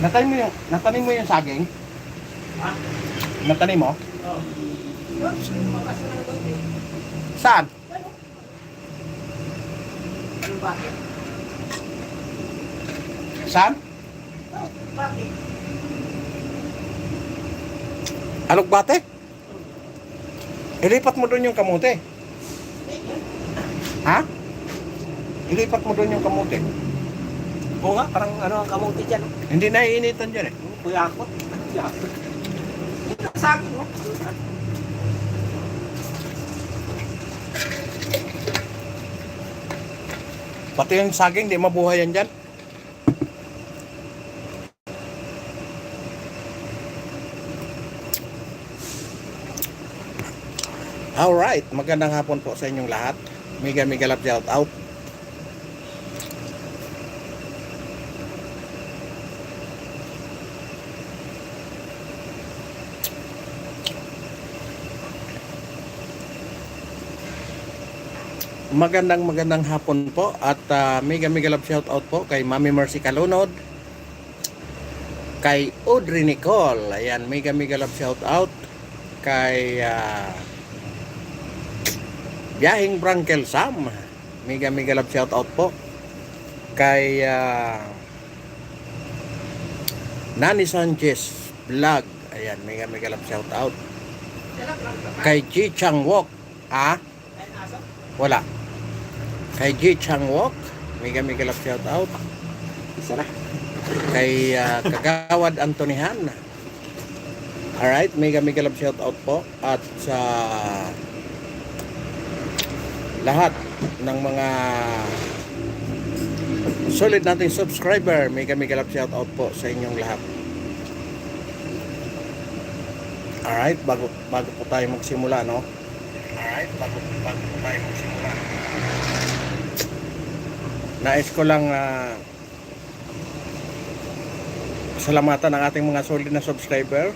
Natanim mo yung saging? Ha? Natanim mo? Oo. Lumakas na ng konti. Saan? Ano bakit? Saan? Oh, bakit? Alugbate? Ilipat mo doon yung kamote. Ha? Ilipat mo doon yung kamote. Oo nga, parang ano ang kamuti dyan. Hindi naiinitan dyan eh. Kuyakot. Kuyakot. Ito sa akin, no? Pati yung saging, di mabuhay yan dyan. Alright, magandang hapon po sa inyong lahat. Mega love shout out. Magandang hapon po at mega love shout out po kay Mami Mercy Calunod, kay Audrey Nicole, ayan, mega love shout out kay Biyahing Brankel Sam, mega love shout out po kay Nani Sanchez Vlog, ayan, mega love shout out kay Ji Chang Wok, wala, kay Ji Chang Wok, mega love shout out. Isa na. Kay Kagawad Antonihan. Alright, mega love shout out po. At sa lahat ng mga solid nating subscriber, mega love shout out po sa inyong lahat. Alright, bago po tayo magsimula, no? Alright, bago po tayo magsimula. Nais ko lang salamatan ang ating mga solid na subscriber.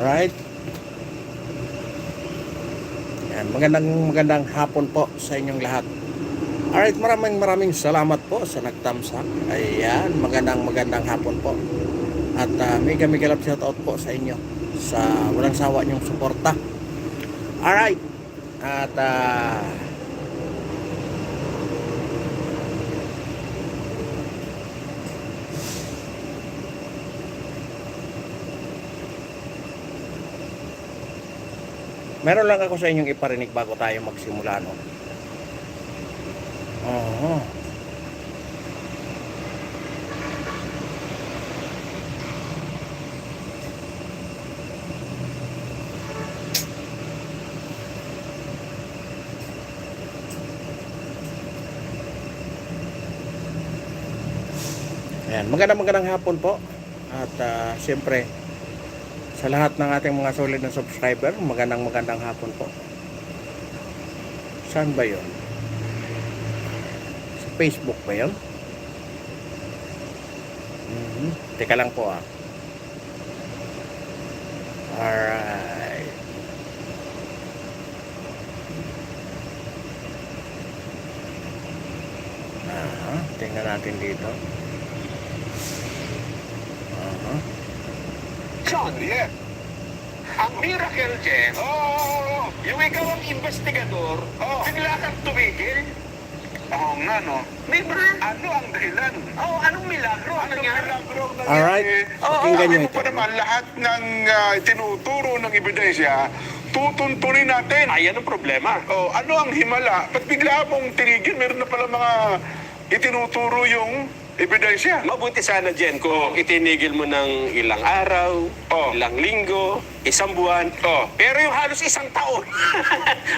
Alright. Yan, magandang hapon po sa inyong lahat. Alright, maraming salamat po sa nagtamsak. Ayan, magandang hapon po. At mega love shout out po sa inyo sa walang sawa niyong suporta. Alright. At meron lang ako sa inyong iparinig bago tayo magsimula, no? Ayan, magandang hapon po. At siyempre sa lahat ng ating mga solid na subscriber, magandang hapon po. Saan ba yun? Sa Facebook ba yun? Teka lang po Alright. Tingnan natin dito. John, yeah. Ang miracle, Jen, yung ikaw ang investigador, bigla kang tumigil. Oo nga, no? Di ba? Ano ang dahilan? Anong milagro? Anong milagro ang nangyari? Alright, pakinggan nyo Ano ito. pa naman, lahat ng tinuturo ng ebidensya, tutuntunin natin. Ayan ang problema. Ano ang himala? Ba't bigla mong tinigil? Meron na pala mga itinuturo yung ebidensya. Mabuti sana, Jen, kung itinigil mo ng ilang araw, ilang linggo, isang buwan. Pero yung halos isang taon,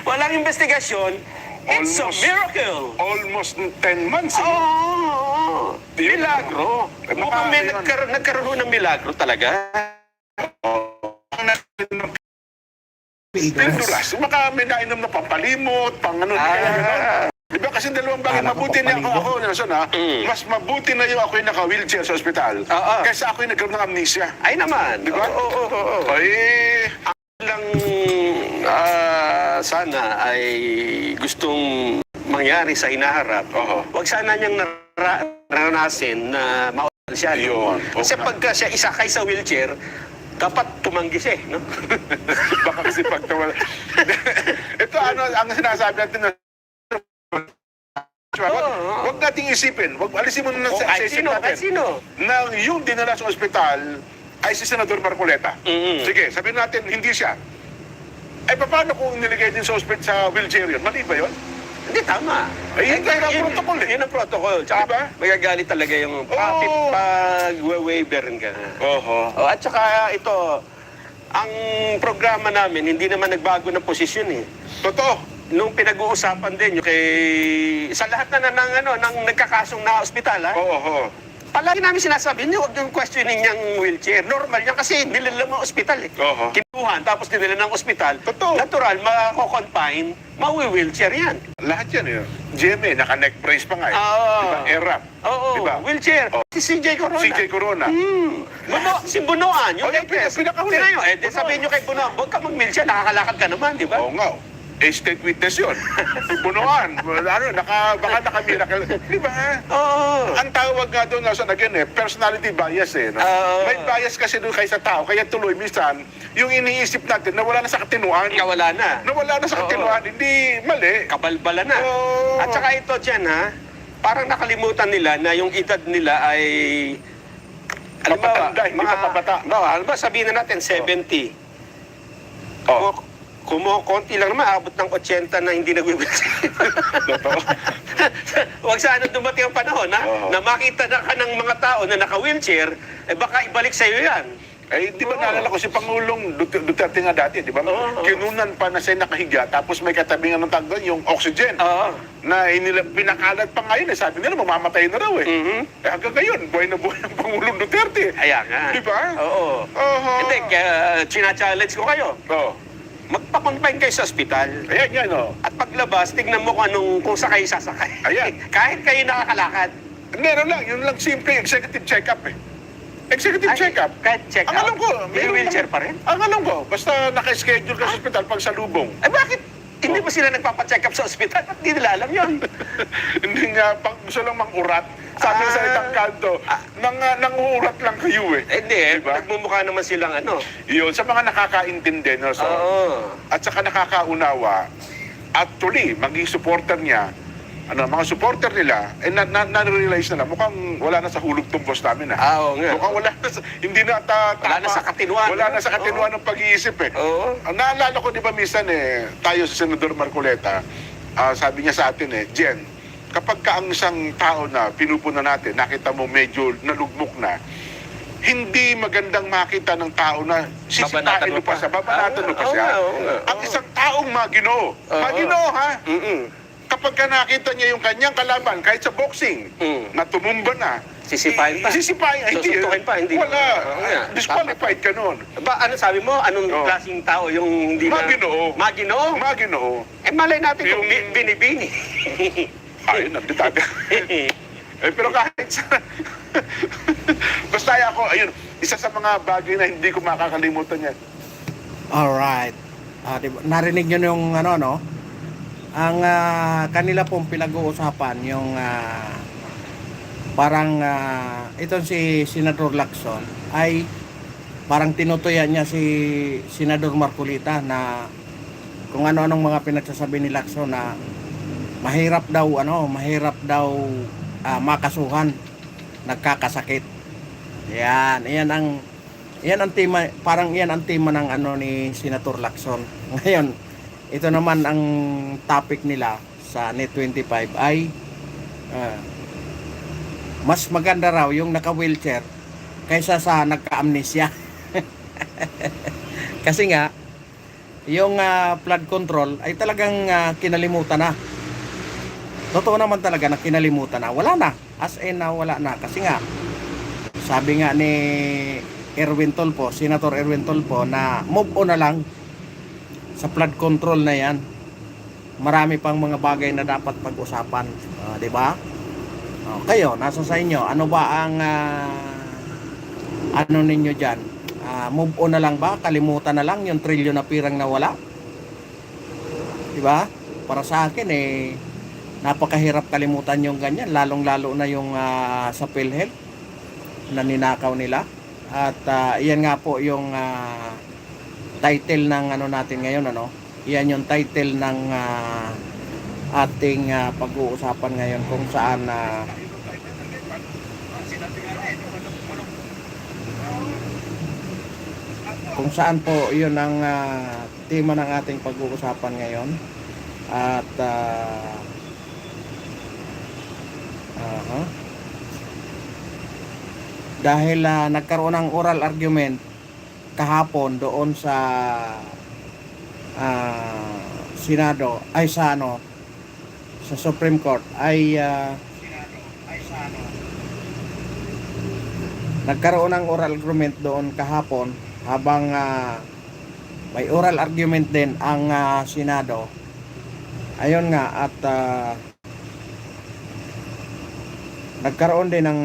walang investigasyon, it's a miracle. Almost 10 months. Milagro. Mukhang may nagkaroon ng milagro talaga. Stindulas. Baka may nainom na pampalimot, pang ano, gano'n. Diba kasi dalawang bagay, mabuti na ako, Nelson, mas mabuti na yung ako'y naka-wheelchair sa ospital kaysa ako'y nagkaroon ng amnesia. Ay naman. Diba? Ay, lang sana ay gustong mangyari sa hinaharap. Huwag sana niyang naranasin na siya. No? Yun. Kasi Oo nga. pagka siya isakay sa wheelchair, dapat tumanggi siya, no? Baka kasi pagtawal. Ito ano, ang sinasabi natin na wag nating isipin, wag alisin mo na O, sa kahit isip sino, natin kahit sino. na yung dinala sa ospital ay si Senador Marcoleta. Mm-mm. Sige, sabihin natin, hindi siya. Ay, paano kung niligay din sa ospital sa wheelchair yun? Mali ba yun? Hindi, tama. Ay, yun ang protocol eh. Yun ang protocol. Tsaka Diba? magagalit talaga yung Oo. pag-waiver ka. Oho. O, at saka ito, ang programa namin, hindi naman nagbago ng posisyon eh. Totoo. Nung pinag-uusapan din, yung kay, sa lahat ng nagkakasong na ospital, ha? Oo. Palagi namin sinasabi, hindi, huwag yung questioning niyang wheelchair. Normal yan kasi nilala ng ospital eh. Oo. Kinuhan, tapos dinala ng ospital. Totoo. Natural, mako-confine, mawi-wheelchair yan. Lahat yan eh. GMA, naka-neck brace pa nga eh. Oo. Diba? Airwrap. Oo, Diba? wheelchair. Oo. Si CJ Corona. CJ Corona. Si Bunoan, yung Oh, yung latest. pinakahuli. Tingnan nyo, Bunoan. sabihin nyo kay Bunoan, huwag ka mag-wheelchair, nakakalakad ka naman, di ba? Oo nga. State witness yun. Bunuan. Ano, baka naka-miracle. Di ba? Oo. Ang tawag nga doon, again personality bias eh. No? Oo. May bias kasi doon kay sa tao. Kaya tuloy, minsan, yung iniisip natin, nawala na sa katinuan. Wala na. Nawala na sa katinuan. Hindi mali. Kabalbala na. Oo. At saka ito dyan, ha, parang nakalimutan nila na yung edad nila ay... Mapatanda, hindi mapabata. Halimbawa, sabihin na natin, 70. Oh. Konti lang naman, abot ng 80 na hindi nag-wheelchair. Totoo. Huwag sana dumating ang panahon, ha? Oo. Na makita na ka ng mga tao na naka-wheelchair, eh baka ibalik sa'yo yan. Eh, di ba Oo. naalala ko si Pangulong Duterte nga dati, di ba? Oo. Kinunan pa na siya nakahiga, tapos may katabingan ng tagdan, yung oxygen. Oo. Na pinakalat pa ngayon, eh, sabi nila, mamamatay na raw eh. Mhm. Eh, hanggang ngayon, buhay na buhay ang Pangulong Duterte. Ayan nga. Di ba? Oo. Oho. Hindi, china-challenge ko kayo. Oo. Magpa-confine kayo sa ospital. Ayan yan, oh. At paglabas, tignan mo kung saan kayo sasakay. Ayan. Kahit kayo nakakalakad. Meron lang, yun lang simple, executive check-up eh. Executive Ay, check-up. Kahit check Ang out. alam ko, May meron wheelchair lang. pa rin. Ang alam ko, basta naka-schedule ka sa ospital pag salubong. Eh bakit? Hindi ba sila nagpapacheck up sa ospital? Ba't di nila alam yun? Hindi nga, gusto lang mang-urat. Sabi sa isang kanto, nang-uurat lang kayo eh. Hindi, Diba? nagmumukha naman silang ano. Yun, sa mga nakakaintindi, no? So, Oo. at saka nakakaunawa, actually, maging supporter niya, mga supporter nila, na-realize na mukhang wala na sa hulog tong boss namin Oo nga. Mukhang wala na sa, hindi na Wala na sa katinuan. Wala na sa katinuan ng pag-iisip eh. Oo. Ang naalala ko, di ba, minsan tayo sa Senador Marcoleta, sabi niya sa atin Jen, kapag ka ang isang tao na pinupuna natin, nakita mo medyo nalugmok na, hindi magandang makita ng tao na sisitain Babanatan mo mo pa pa. siya, babanatan mo pa Oo siya. nga, oo nga. Ang isang taong maginoo, ha? Kapag ka nakita niya yung kanyang kalaban, kahit sa boxing, na tumumba na, Sisipain pa. Sisipain, hindi. Susuntukin pa, hindi. Wala. Oo nga. Disqualified ka nun. Ba, ano sabi mo? Anong Oo. klaseng tao yung hindi na... Maginoo. Maginoo? Maginoo. Eh, malay natin kung Yung- binibini. Ayun, nagditabi. Pero kahit sa... Basta ako, ayun, isa sa mga bagay na hindi ko makakalimutan yan. Alright. Diba, narinig nyo yung ano, no? Ang kanila pong pinag-uusapan, yung parang itong si Senador Lacson ay parang tinutuyan niya si Senador Marcolita na kung ano-anong mga pinagsasabi ni Lacson na mahirap daw makasuhan, nagkakasakit. Yan ang tema, parang yan ang tema ng ni Senator Lacson. Ngayon, ito naman ang topic nila sa Net 25 ay mas maganda raw yung naka-wheelchair kaysa sa nagka-amnesia. Kasi nga yung flood control ay talagang kinalimutan na. Totoo naman talaga na kinalimutan na. Wala na. As in na wala na. Kasi nga sabi nga ni Erwin Tulfo, Senator Erwin Tulfo, na move on na lang sa flood control na yan. Marami pang mga bagay na dapat pag-usapan. Di ba? Kayo, nasa sa inyo. Ano ba ang ano ninyo dyan? Move on na lang ba? Kalimutan na lang yung trilyon na pirang nawala? Di ba? Para sa akin napakahirap kalimutan yung ganyan. Lalong-lalo na yung sa PhilHealth. na ninakaw nila. At iyan nga po yung title ng ano natin ngayon, ano. Iyan yung title ng ating pag-uusapan ngayon, kung saan po yun ang tema ng ating pag-uusapan ngayon. At dahil nagkaroon ng oral argument kahapon doon sa Senado ay sa Supreme Court ay nagkaroon ng oral argument doon kahapon habang may oral argument din ang Senado. Ayun nga, at nagkaroon din ng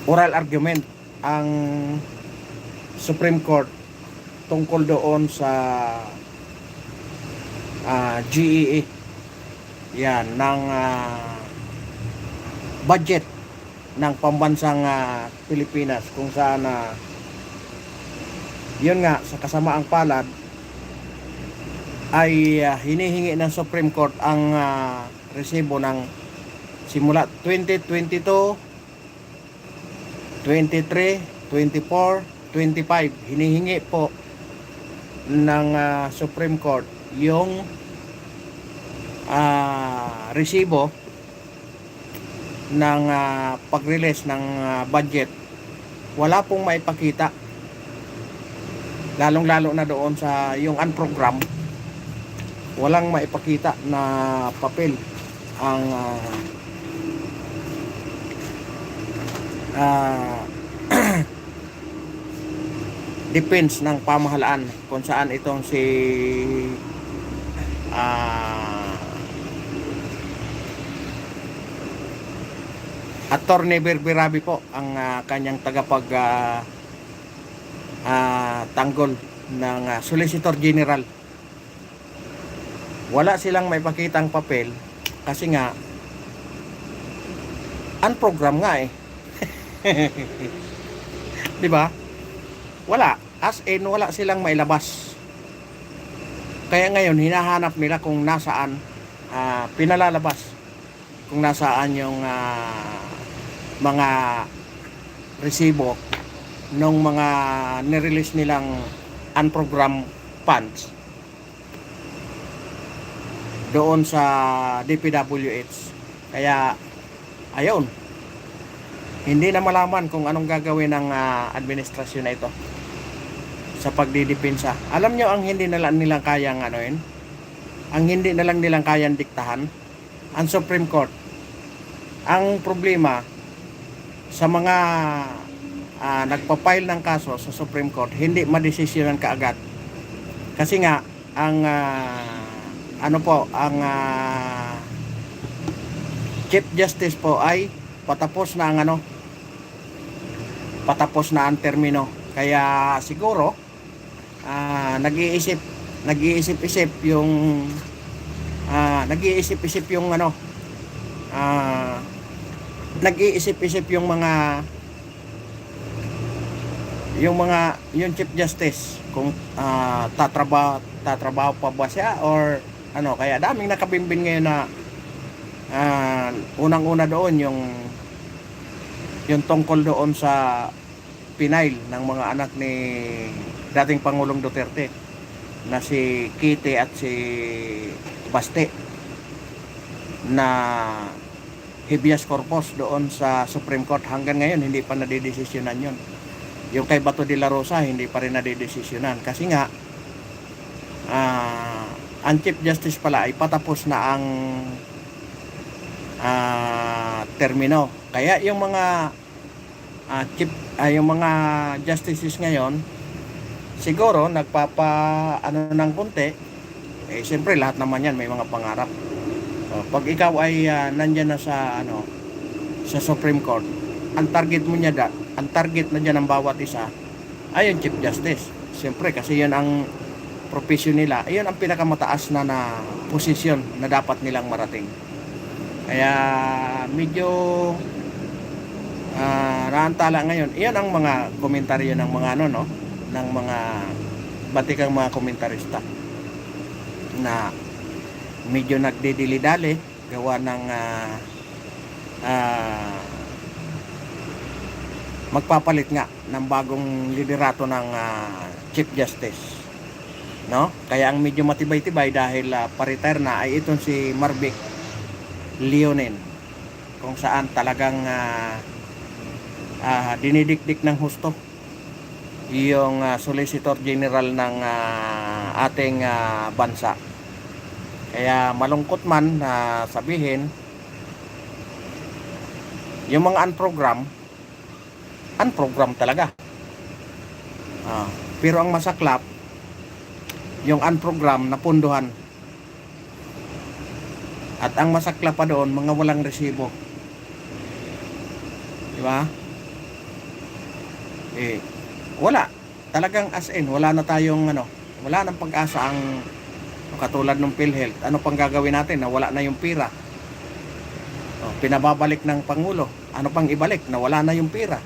oral argument ang Supreme Court tungkol doon sa GEE, yan, ng budget ng pambansang Pilipinas, kung saan yun nga, sa kasamaang palad ay hinihingi ng Supreme Court ang resibo ng simula 2022, 23, 24, 25. Hinihingi po ng Supreme Court yung resibo ng pag-release ng budget. Wala pong maipakita, lalong-lalo na doon sa yung unprogram. Walang maipakita na papel ang defense ng pamahalaan, kung saan itong si Attorney Birbirabi po ang kanyang tanggol ng Solicitor General. Wala silang may pakitang papel kasi nga unprogram nga eh. 'Di ba? Wala, as in wala silang mailabas. Kaya ngayon hinahanap nila kung nasaan, pinalalabas kung nasaan yung mga resibo ng mga nirelease nilang unprogram funds doon sa DPWH. Kaya ayun, hindi na malaman kung anong gagawin ng administrasyon na ito sa pagdidepensa. Alam nyo ang hindi na lang nilang kayang ang hindi na lang nilang kayang diktahan, ang Supreme Court. Ang problema sa mga nagpa-file ng kaso sa Supreme Court, hindi madesisyonan kaagad. Kasi nga ang ang Chief Justice po ay patapos na ang patapos na ang termino. Kaya siguro nag-iisip-isip yung nag-iisip-isip yung nag-iisip-isip yung Chief Justice kung tatrabaho pa ba siya or kaya daming nakabimbing ngayon na unang-una doon yung tungkol doon sa pinail ng mga anak ni dating Pangulong Duterte na si Kitty at si Baste na habeas corpus doon sa Supreme Court. Hanggang ngayon hindi pa nadidesisyonan yun. Yung kay Bato de la Rosa hindi pa rin nadidesisyonan kasi nga ang Chief Justice pala ay patapos na ang termino. Kaya yung mga yung mga justices ngayon siguro ng konti. Siyempre lahat naman yan may mga pangarap. Pag ikaw ay nandyan na sa sa Supreme Court, ang target na dyan ng bawat isa ay yung Chief Justice. Siyempre kasi yan ang profession nila, ayun ang pinakamataas na posisyon na dapat nilang marating. Kaya medyo naantala ngayon. Iyan ang mga komentaryo ng mga ano, no, ng mga batikang mga komentarista na medyo nagdidili-dali gawa ng magpapalit nga ng bagong liderato ng Chief Justice, no? Kaya ang medyo matibay-tibay dahil pa-retire na ay itong si Marvic Leonen, kung saan talagang dinidikdik ng husto yung Solicitor General ng ating bansa. Kaya malungkot man na sabihin, yung mga unprogram talaga. Pero ang masaklap, yung unprogram na punduhan. At ang masaklap pa doon, mga walang resibo. Di ba? Wala. Talagang as in, wala na tayong wala nang pag-asa ang katulad ng PhilHealth. Ano pang gagawin natin na wala na yung pira? Pinababalik ng Pangulo. Ano pang ibalik na wala na yung pira?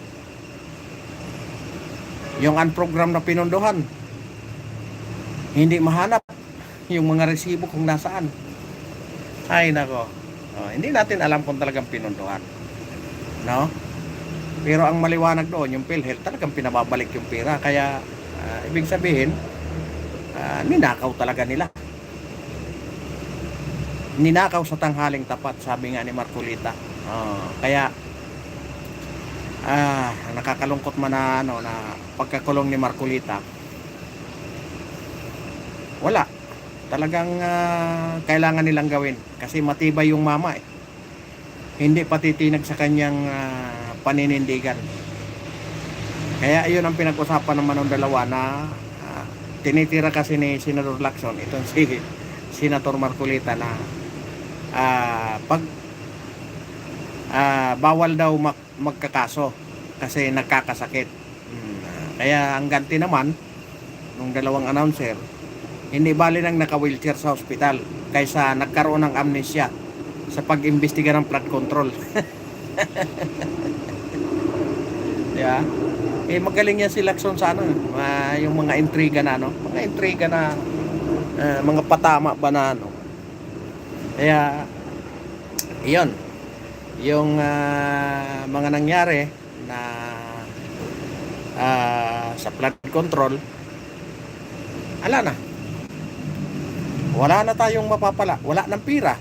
Yung unprogram na pinunduhan, hindi mahanap yung mga resibo kung nasaan. Ay nako. Hindi natin alam kung talagang pinunduhan. No? Pero ang maliwanag doon, yung PhilHealth, talagang pinababalik yung pira. Kaya, ibig sabihin, ninakaw talaga nila. Ninakaw sa tanghaling tapat, sabi nga ni Marcolita. Kaya, nakakalungkot man na pagkakulong ni Marcolita. Wala. Talagang kailangan nilang gawin. Kasi matibay yung mama eh. Hindi patitinag sa kanyang paninindigan. Kaya ayun ang pinag-usapan naman ng dalawa na tinitira kasi ni Senador Lacson itong si Senator Marcolita na pag bawal daw magkakaso kasi nagkakasakit. Kaya ang ganti naman ng dalawang announcer, hindi bali nang naka-wheelchair sa ospital kaysa nagkaroon ng amnesia sa pag-imbestiga ng flood control. Diba? Magaling yan si Lacson sa yung mga intriga na mga intriga na mga patama ba na Kaya iyon yung mga nangyari na sa flood control, wala na tayong mapapala, wala ng pira,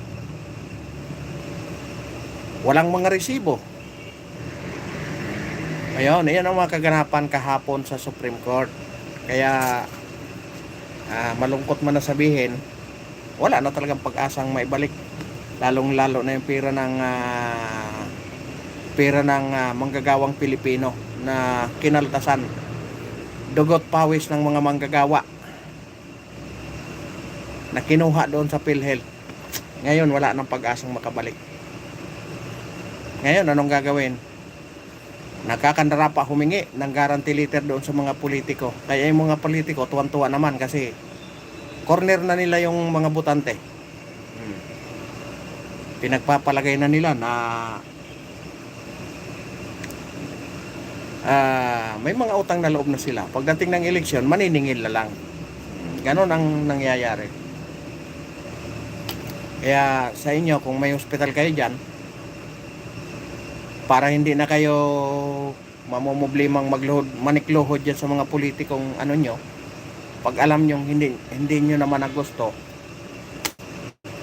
walang mga resibo. Ayun, iyan ang mga kaganapan kahapon sa Supreme Court. Kaya malungkot man na sabihin, wala na talagang pag-asang maibalik, lalong lalo na yung pira ng manggagawang Pilipino na kinaltasan, dugot pawis ng mga manggagawa na kinuha doon sa PhilHealth. Ngayon wala nang pag-asang makabalik. Ngayon anong gagawin? Nakakandara pa humingi ng guarantee letter doon sa mga politiko. Kaya yung mga politiko tuwan-tuwa naman kasi corner na nila yung mga botante. Pinagpapalagay na nila na may mga utang na loob na sila. Pagdating ng eleksyon, maniningil na lang. Ganon ang nangyayari. Kaya sa inyo, kung may hospital kayo dyan, para hindi na kayo mamumublimang manikluhod dyan sa mga politikong nyo, pag alam nyo hindi nyo naman nagusto,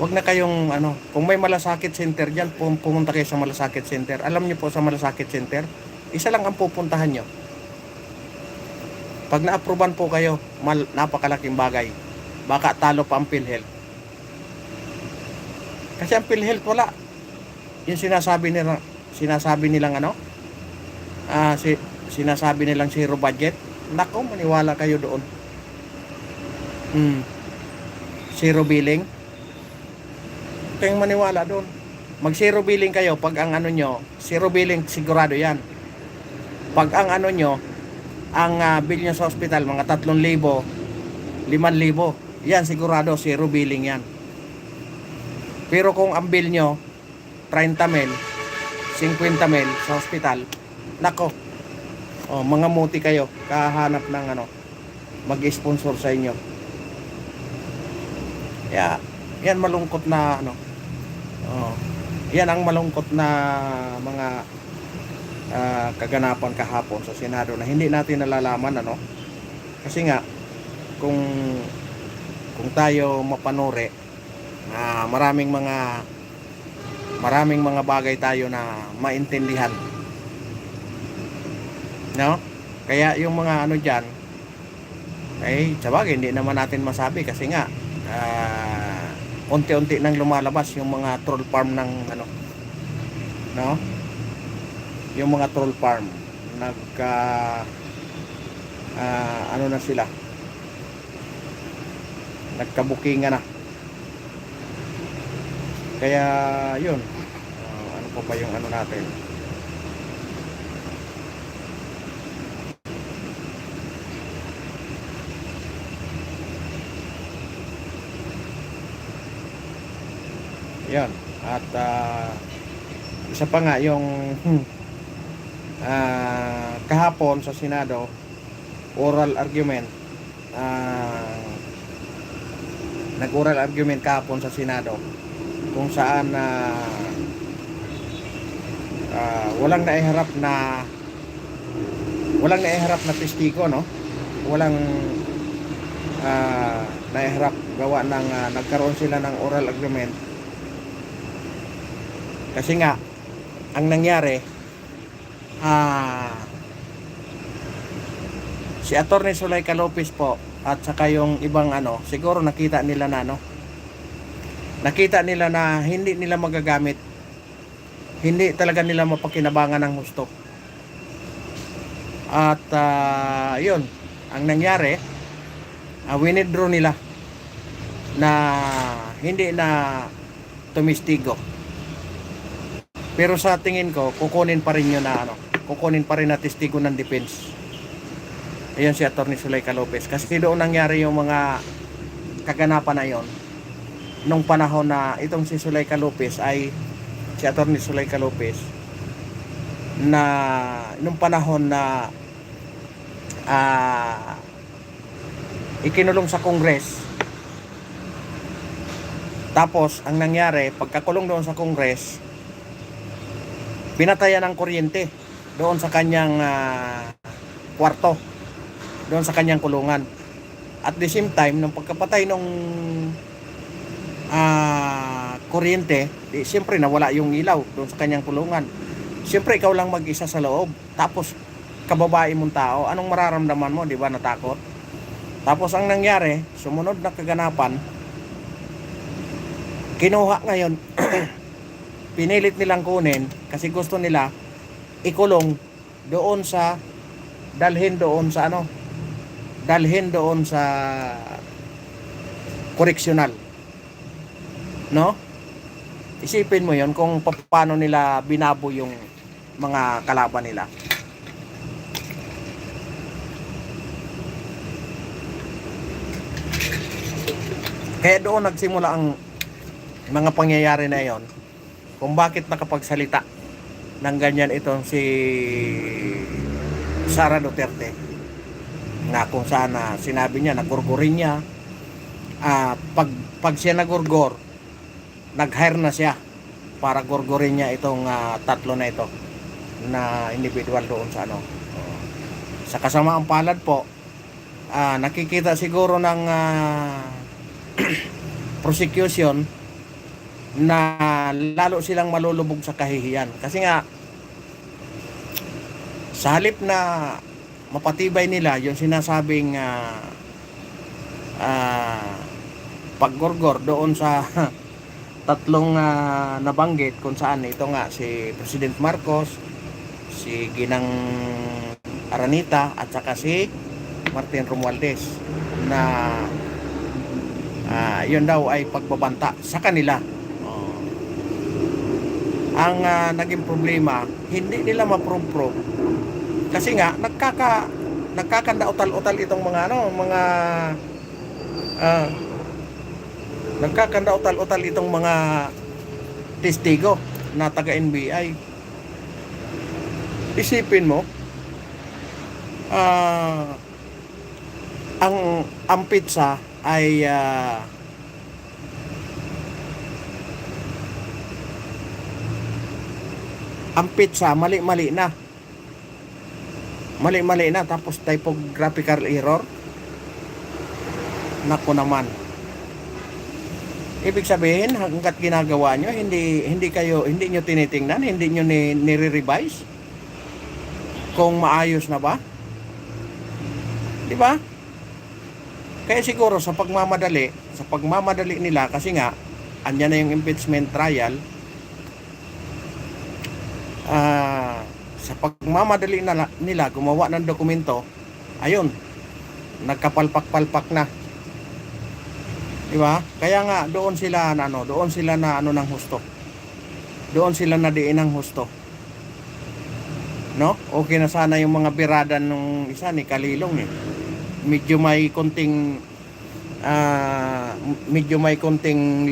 wag na kayong kung may malasakit center dyan, pumunta kayo sa malasakit center. Alam nyo po sa malasakit center, isa lang ang pupuntahan nyo. Pag na-approvean po kayo, napakalaking bagay. Baka talo pa ang PhilHealth. Kasi ang PhilHealth wala. Yung sinasabi nilang sinasabi nilang zero budget. Nako, maniwala kayo doon. Zero billing. Kayong maniwala doon. Mag zero billing kayo pag ang zero billing sigurado yan. Pag ang ang bill nyo sa ospital mga 3,000, 5,000, yan sigurado zero billing yan. Pero kung ang bill nyo 30,000, 50,000 sa ospital, nako, mga muti kayo, kahanap ng ano, mag-sponsor sa inyo. Yan malungkot na ano, yan ang malungkot na mga kaganapan kahapon sa Senado na hindi natin nalalaman, ano, kasi nga kung tayo mapanuri, maraming mga bagay tayo na maintindihan, no? Kaya yung mga ano dyan, sabagay hindi naman natin masabi kasi nga unti-unti nang lumalabas yung mga troll farm ng ano, no? Yung mga troll farm ano na sila, nagkabukingan na. Kaya yun, ano pa ba yung ano natin, yan. At isa pa nga yung kahapon sa Senado, oral argument, nag-oral argument kahapon sa Senado kung saan walang naiharap na testigo, no? Walang naiharap, gawa ng nagkaroon sila ng oral argument kasi nga ang nangyari, si Atty. Zuleika Lopez po at saka yung ibang ano, siguro nakita nila na hindi nila magagamit, hindi talaga nila mapakinabangan ng husto. At yun ang nangyari, winidraw nila na hindi na tumistigo. Pero sa tingin ko, kukunin pa rin yun na ano, kukunin pa rin na testigo ng defense. Ayan si Atty. Zuleika Lopez. Kasi doon nangyari yung mga kaganapan na yon. Nung panahon na itong si Zuleika Lopez si Atty. Zuleika Lopez, na nung panahon na ikinulong sa Congress. Tapos ang nangyari, pagkakulong doon sa Congress, pinatayan ng kuryente doon sa kanyang kwarto, doon sa kanyang kulungan. At the same time, nung pagkapatay nung kuryente, siyempre nawala yung ilaw doon sa kanyang kulungan. Siyempre ikaw lang mag-isa sa loob, tapos kababae mong tao, anong mararamdaman mo, di ba? Natakot. Tapos ang nangyari, sumunod na kaganapan, kinuha ngayon pinilit nilang kunin kasi gusto nila ikulong doon sa dalhin doon sa koreksyonal, no? Isipin mo yon kung paano nila binabo yung mga kalaban nila. Kaya doon nagsimula ang mga pangyayari na yon, kung bakit nakapagsalita ng ganyan itong si Sara Duterte, na kung saan sinabi niya, nagurgurin niya, pag siya nagurgor, nag-hire na siya para gurgurin niya itong tatlo na ito na individual doon sa ano. Sa kasamaang palad po, nakikita siguro ng prosecution na lalo silang malulubog sa kahihiyan. Kasi nga, sa halip na mapatibay nila yung sinasabing paggorgor doon sa tatlong nabanggit, kung saan ito nga si President Marcos, si Ginang Aranita at saka si Martin Romualdez, na yun daw ay pagbabanta sa kanila. Ang naging problema, hindi nila ma-prove kasi nga nagkakanda-utal-utal itong mga nagkakanda-utal-utal itong mga testigo na taga-NBI. Isipin mo, ang pizza ay ang pizza mali-mali na. Mali-mali na, tapos typographical error. Nako naman. Ibig sabihin, hanggat ginagawa nyo, hindi nyo tinitingnan, hindi nyo nire-revise kung maayos na ba. Di ba? Kaya siguro sa pagmamadali nila, kasi nga, andyan na yung impeachment trial, sa pagmamadali nila gumawa ng dokumento, ayun, nagkapalpak-palpak na. Di ba? Kaya nga doon sila na ng husto. Doon sila na diin ng husto. No? Okay na sana yung mga birada nung isa ni Kalilong eh. Medyo may konting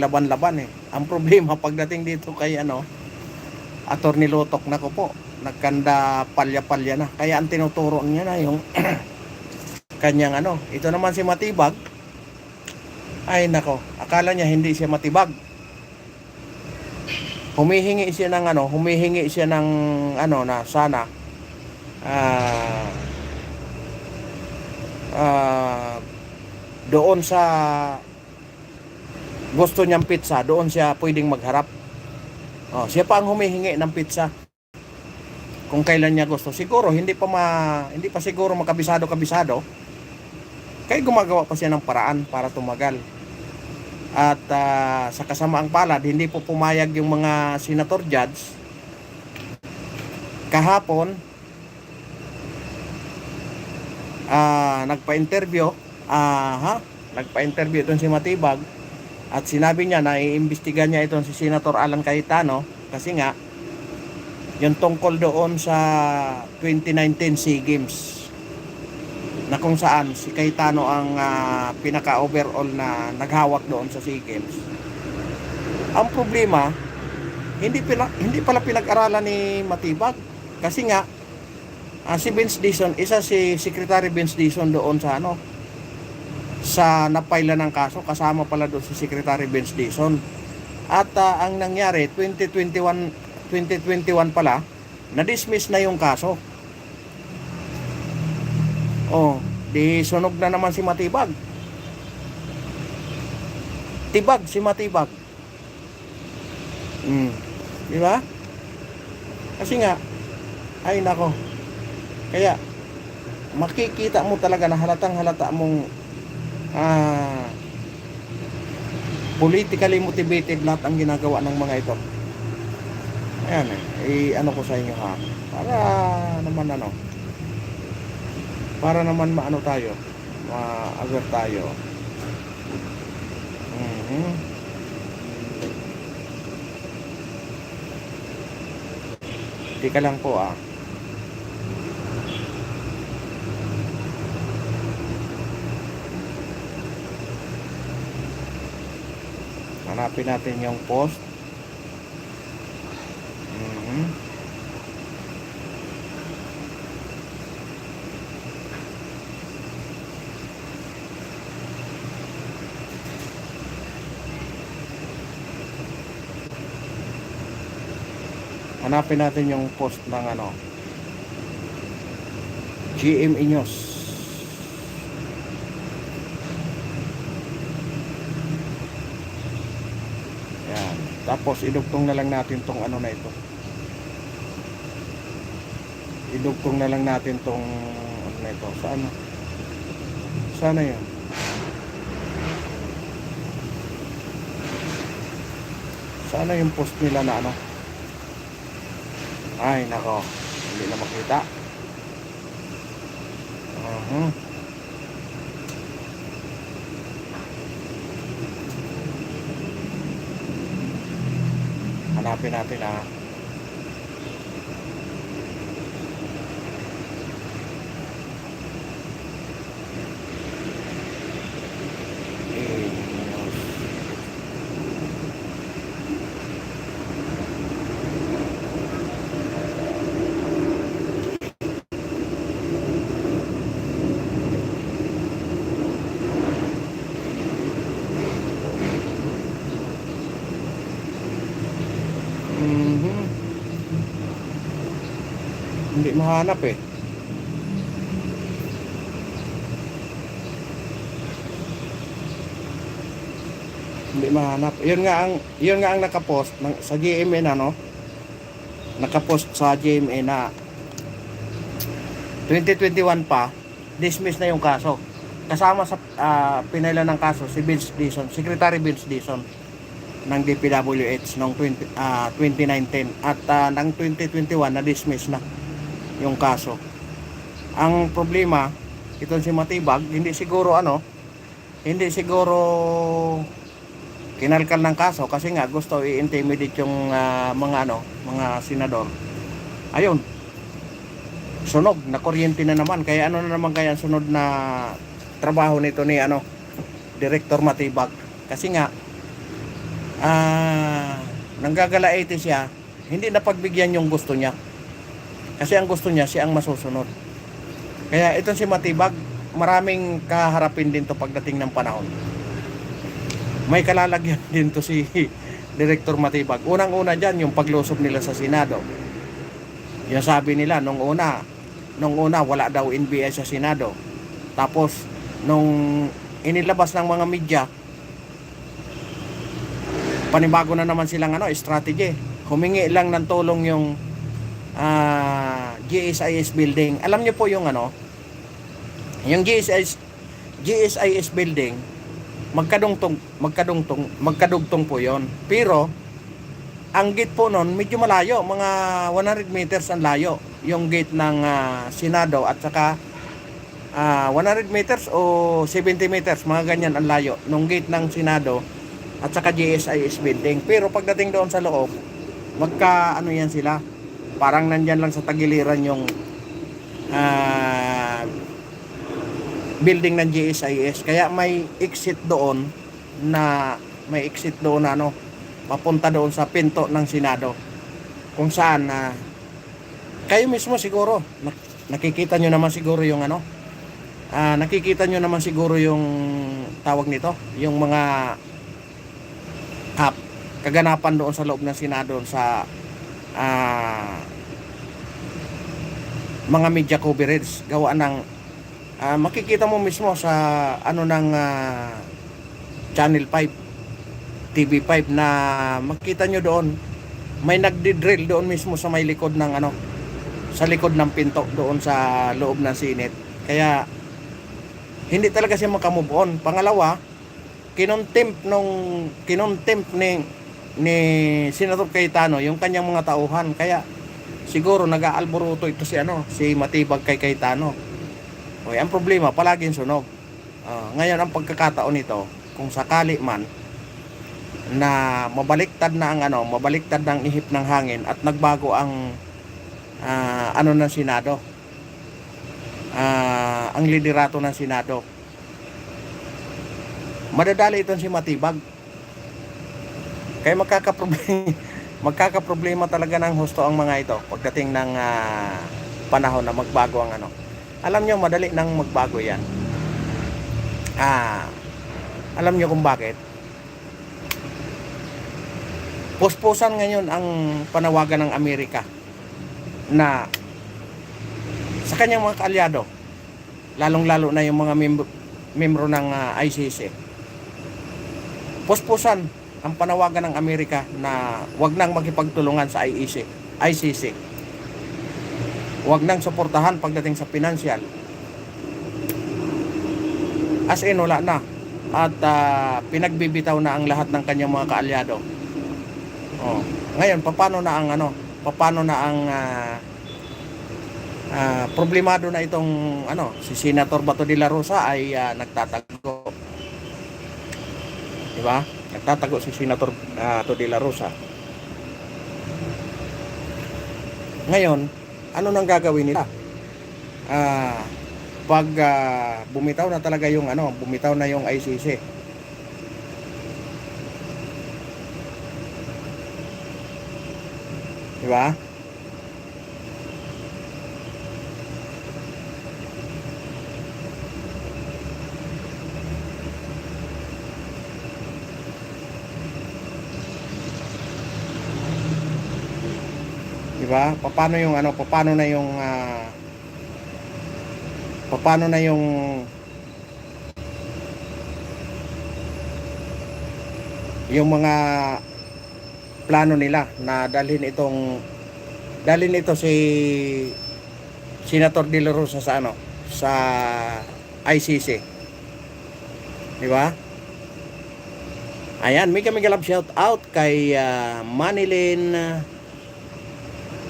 laban-laban eh. Ang problema pagdating dito kay Attorney Lotok, nako po, nagkanda palya-palya na. Kaya ang tinuturo niya na yung kanyang ito naman si Matibag. Ay nako, akala niya hindi siya matibag. Humihingi siya ng na sana doon sa gusto niyang pizza, doon siya pwedeng magharap. Siya pa ang humihingi ng pizza. Kung kailan niya gusto. Siguro hindi pa siguro makabisado. Kaya gumagawa pa siya ng paraan para tumagal. At sa kasamaang palad, hindi po pumayag yung mga senator judge. Kahapon, nagpa-interview itong si Matibag, at sinabi niya na iimbestigahan niya itong si Senator Alan Cayetano kasi nga yung tungkol doon sa 2019 SEA Games, na kung saan si Cayetano ang pinaka-overall na naghawak doon sa SEA Games. Ang problema, hindi pala pinag-aralan ni Matibag kasi nga si Vince Dizon, isa si Secretary Vince Dizon doon sa napaila ng kaso, kasama pala doon si Secretary Vince Dizon. At ang nangyari 2021 pala, na-dismiss na yung kaso. Di sunog na naman si Matibag. Tibag si Matibag. Di ba? Kasi nga, ay nako. Kaya makikita mo talaga na halatang-halata mong politically motivated lahat ang ginagawa ng mga ito. Ayan ko sa inyo para naman maano tayo, ma-alert tayo. Tika lang po hanapin natin yung post. Hanapin natin yung post ng GMA News. Yan. Tapos idugtong na lang natin tong na ito. Idugtong na lang natin tong na ito. Sana yun. Sana yung post nila na ay nako, hindi na makita. Hanapin natin Mhm. Hindi mahanap eh. Hindi mahanap. Yun nga ang nakapost sa GMA ano. Nakapost sa GMA na 2021 pa, dismiss na yung kaso. Kasama sa pinila ng kaso si Vince Dizon, Secretary Vince Dizon ng DPWH noong 2019 at ng 2021 na dismiss na yung kaso. Ang problema, itong si Matibag, hindi siguro kinalkal ng kaso kasi nga gusto i-intimidate yung mga senador. Ayun. Sunog, na kuryente na naman. Kaya ano na naman kaya ang sunod na trabaho nito ni Director Matibag. Kasi nga nanggagalaiti siya, hindi na pagbigyan yung gusto niya. Kasi ang gusto niya siya ang masusunod. Kaya itong si Matibag, maraming kaharapin din to pagdating ng panahon. May kalalagyan din to si Director Matibag. Unang-una dyan, yung paglusob nila sa Senado. Yung sabi nila, nung una wala daw NBI sa Senado. Tapos, nung inilabas ng mga media, panibago na naman silang strategy. Humingi lang ng tulong yung GSIS building. Alam niyo po yung yung GSIS building, magkadugtong po yon. Pero ang gate po noon medyo malayo, mga 100 meters ang layo yung gate ng Senado at saka 100 meters o 70 meters, mga ganyan ang layo nung gate ng Senado at saka GSIS building. Pero pagdating doon sa loob, yan sila, parang nandyan lang sa tagiliran yung building ng GSIS. Kaya may exit doon papunta doon sa pinto ng Senado, kung saan kayo mismo siguro nakikita nyo naman siguro yung tawag nito, yung mga kaganapan doon sa loob ng Senado sa mga media coverage gawa ng makikita mo mismo sa Channel 5, TV5 na makita nyo doon may nagdi-drill doon mismo sa may likod ng sa likod ng pinto doon sa loob ng Senate. Kaya hindi talaga siya makamove on. Pangalawa, kinontempt ni Senator Cayetano yung kanyang mga tauhan. Kaya siguro nag-aalboruto ito si Matibag kay Cayetano. Okay, ang problema palaging sunog. Ngayon ang pagkakataon nito, kung sakali man na mabaliktad ng ihip ng hangin at nagbago ang ng Senado, ang liderato ng Senado, madadali itong si Matibag. Kaya magkakaproblema talaga ng husto ang mga ito pagdating ng panahon na magbago ang Alam nyo, madali nang magbago yan. Alam nyo kung bakit? Puspusan ngayon ang panawagan ng Amerika na sa kanyang mga kaalyado, lalong-lalo na yung mga membro ng ICC. Puspusan ang panawagan ng Amerika na wag nang makipagtulungan sa ICC. Wag nang suportahan pagdating sa financial. As in, wala na. At pinagbibitaw na ang lahat ng kanyang mga kaalyado. Ngayon, paano na ang problemado na itong si Senator Bato de la Rosa ay nagtatago. Diba? Nagtatago si Senator Bato de la Rosa. Ngayon, ano nang gagawin nila? Pag bumitaw na talaga yung bumitaw na yung ICC. Diba? Di ba? Paano yung ano, paano na yung yung mga plano nila na dalhin ito si Senator De La Rosa sa ano, sa ICC. Di ba? Ayan, may kami galap shout out kay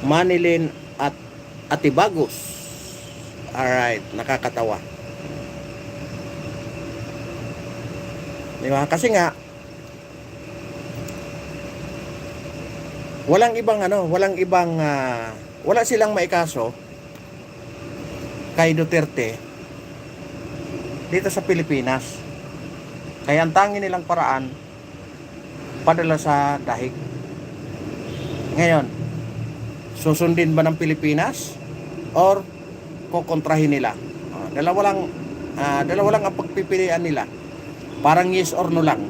Manilin at Atibagos. Alright, nakakatawa. Di ba? Kasi nga wala silang maikaso kay Duterte dito sa Pilipinas. Kaya ang tanging nilang paraan, padala sa dahig. Ngayon, susundin ba ng Pilipinas or kukontrahin nila? Dalawa lang ang pagpipilian nila. Parang yes or no lang.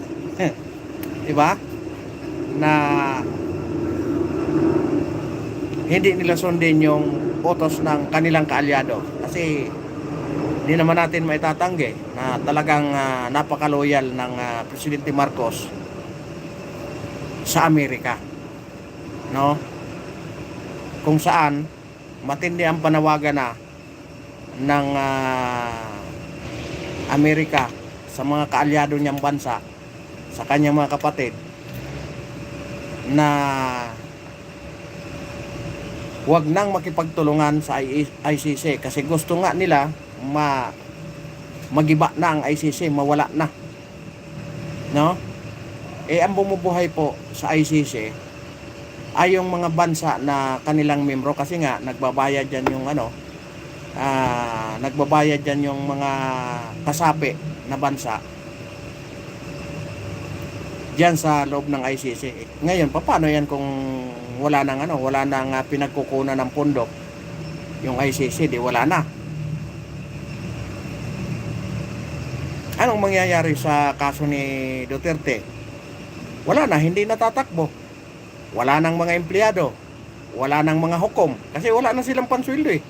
Diba? Na hindi nila sundin yung utos ng kanilang kaalyado. Kasi hindi naman natin maitatanggi na talagang napaka-loyal ng Presidente Marcos sa Amerika. No? Kung saan matindi ang panawagan na ng Amerika sa mga kaalyado niyang bansa, sa kanyang mga kapatid, na huwag nang makipagtulungan sa ICC kasi gusto nga nila magiba na ang ICC, mawala na. No? Ang bumubuhay po sa ICC ay yung mga bansa na kanilang membro kasi nga nagbabayad diyan yung nagbabayad diyan yung mga kasapi na bansa diyan sa loob ng ICC. Ngayon, paano yan kung wala nang pinagkukunan ng pondo yung ICC, di wala na. Anong mangyayari sa kaso ni Duterte? Wala na, hindi natatakbo. Wala nang mga empleyado, wala nang mga hukom kasi wala na silang pansweldo eh.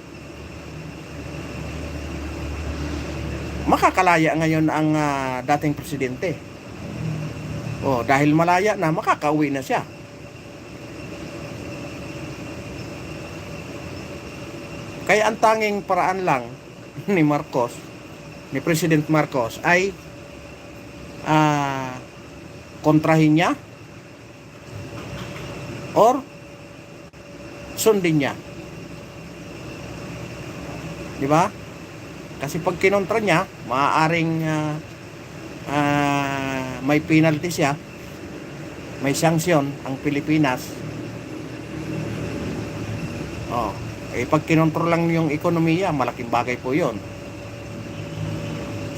Makakalaya ngayon ang dating presidente. Dahil malaya na, makakauwi na siya. Kaya ang tanging paraan lang ni President Marcos ay kontrahin niya or sundin niya. Di ba? Kasi pag kinontra niya, maaaring may penalty siya, may sanksyon ang Pilipinas. Pag kinontrol lang yung ekonomiya, malaking bagay po yun.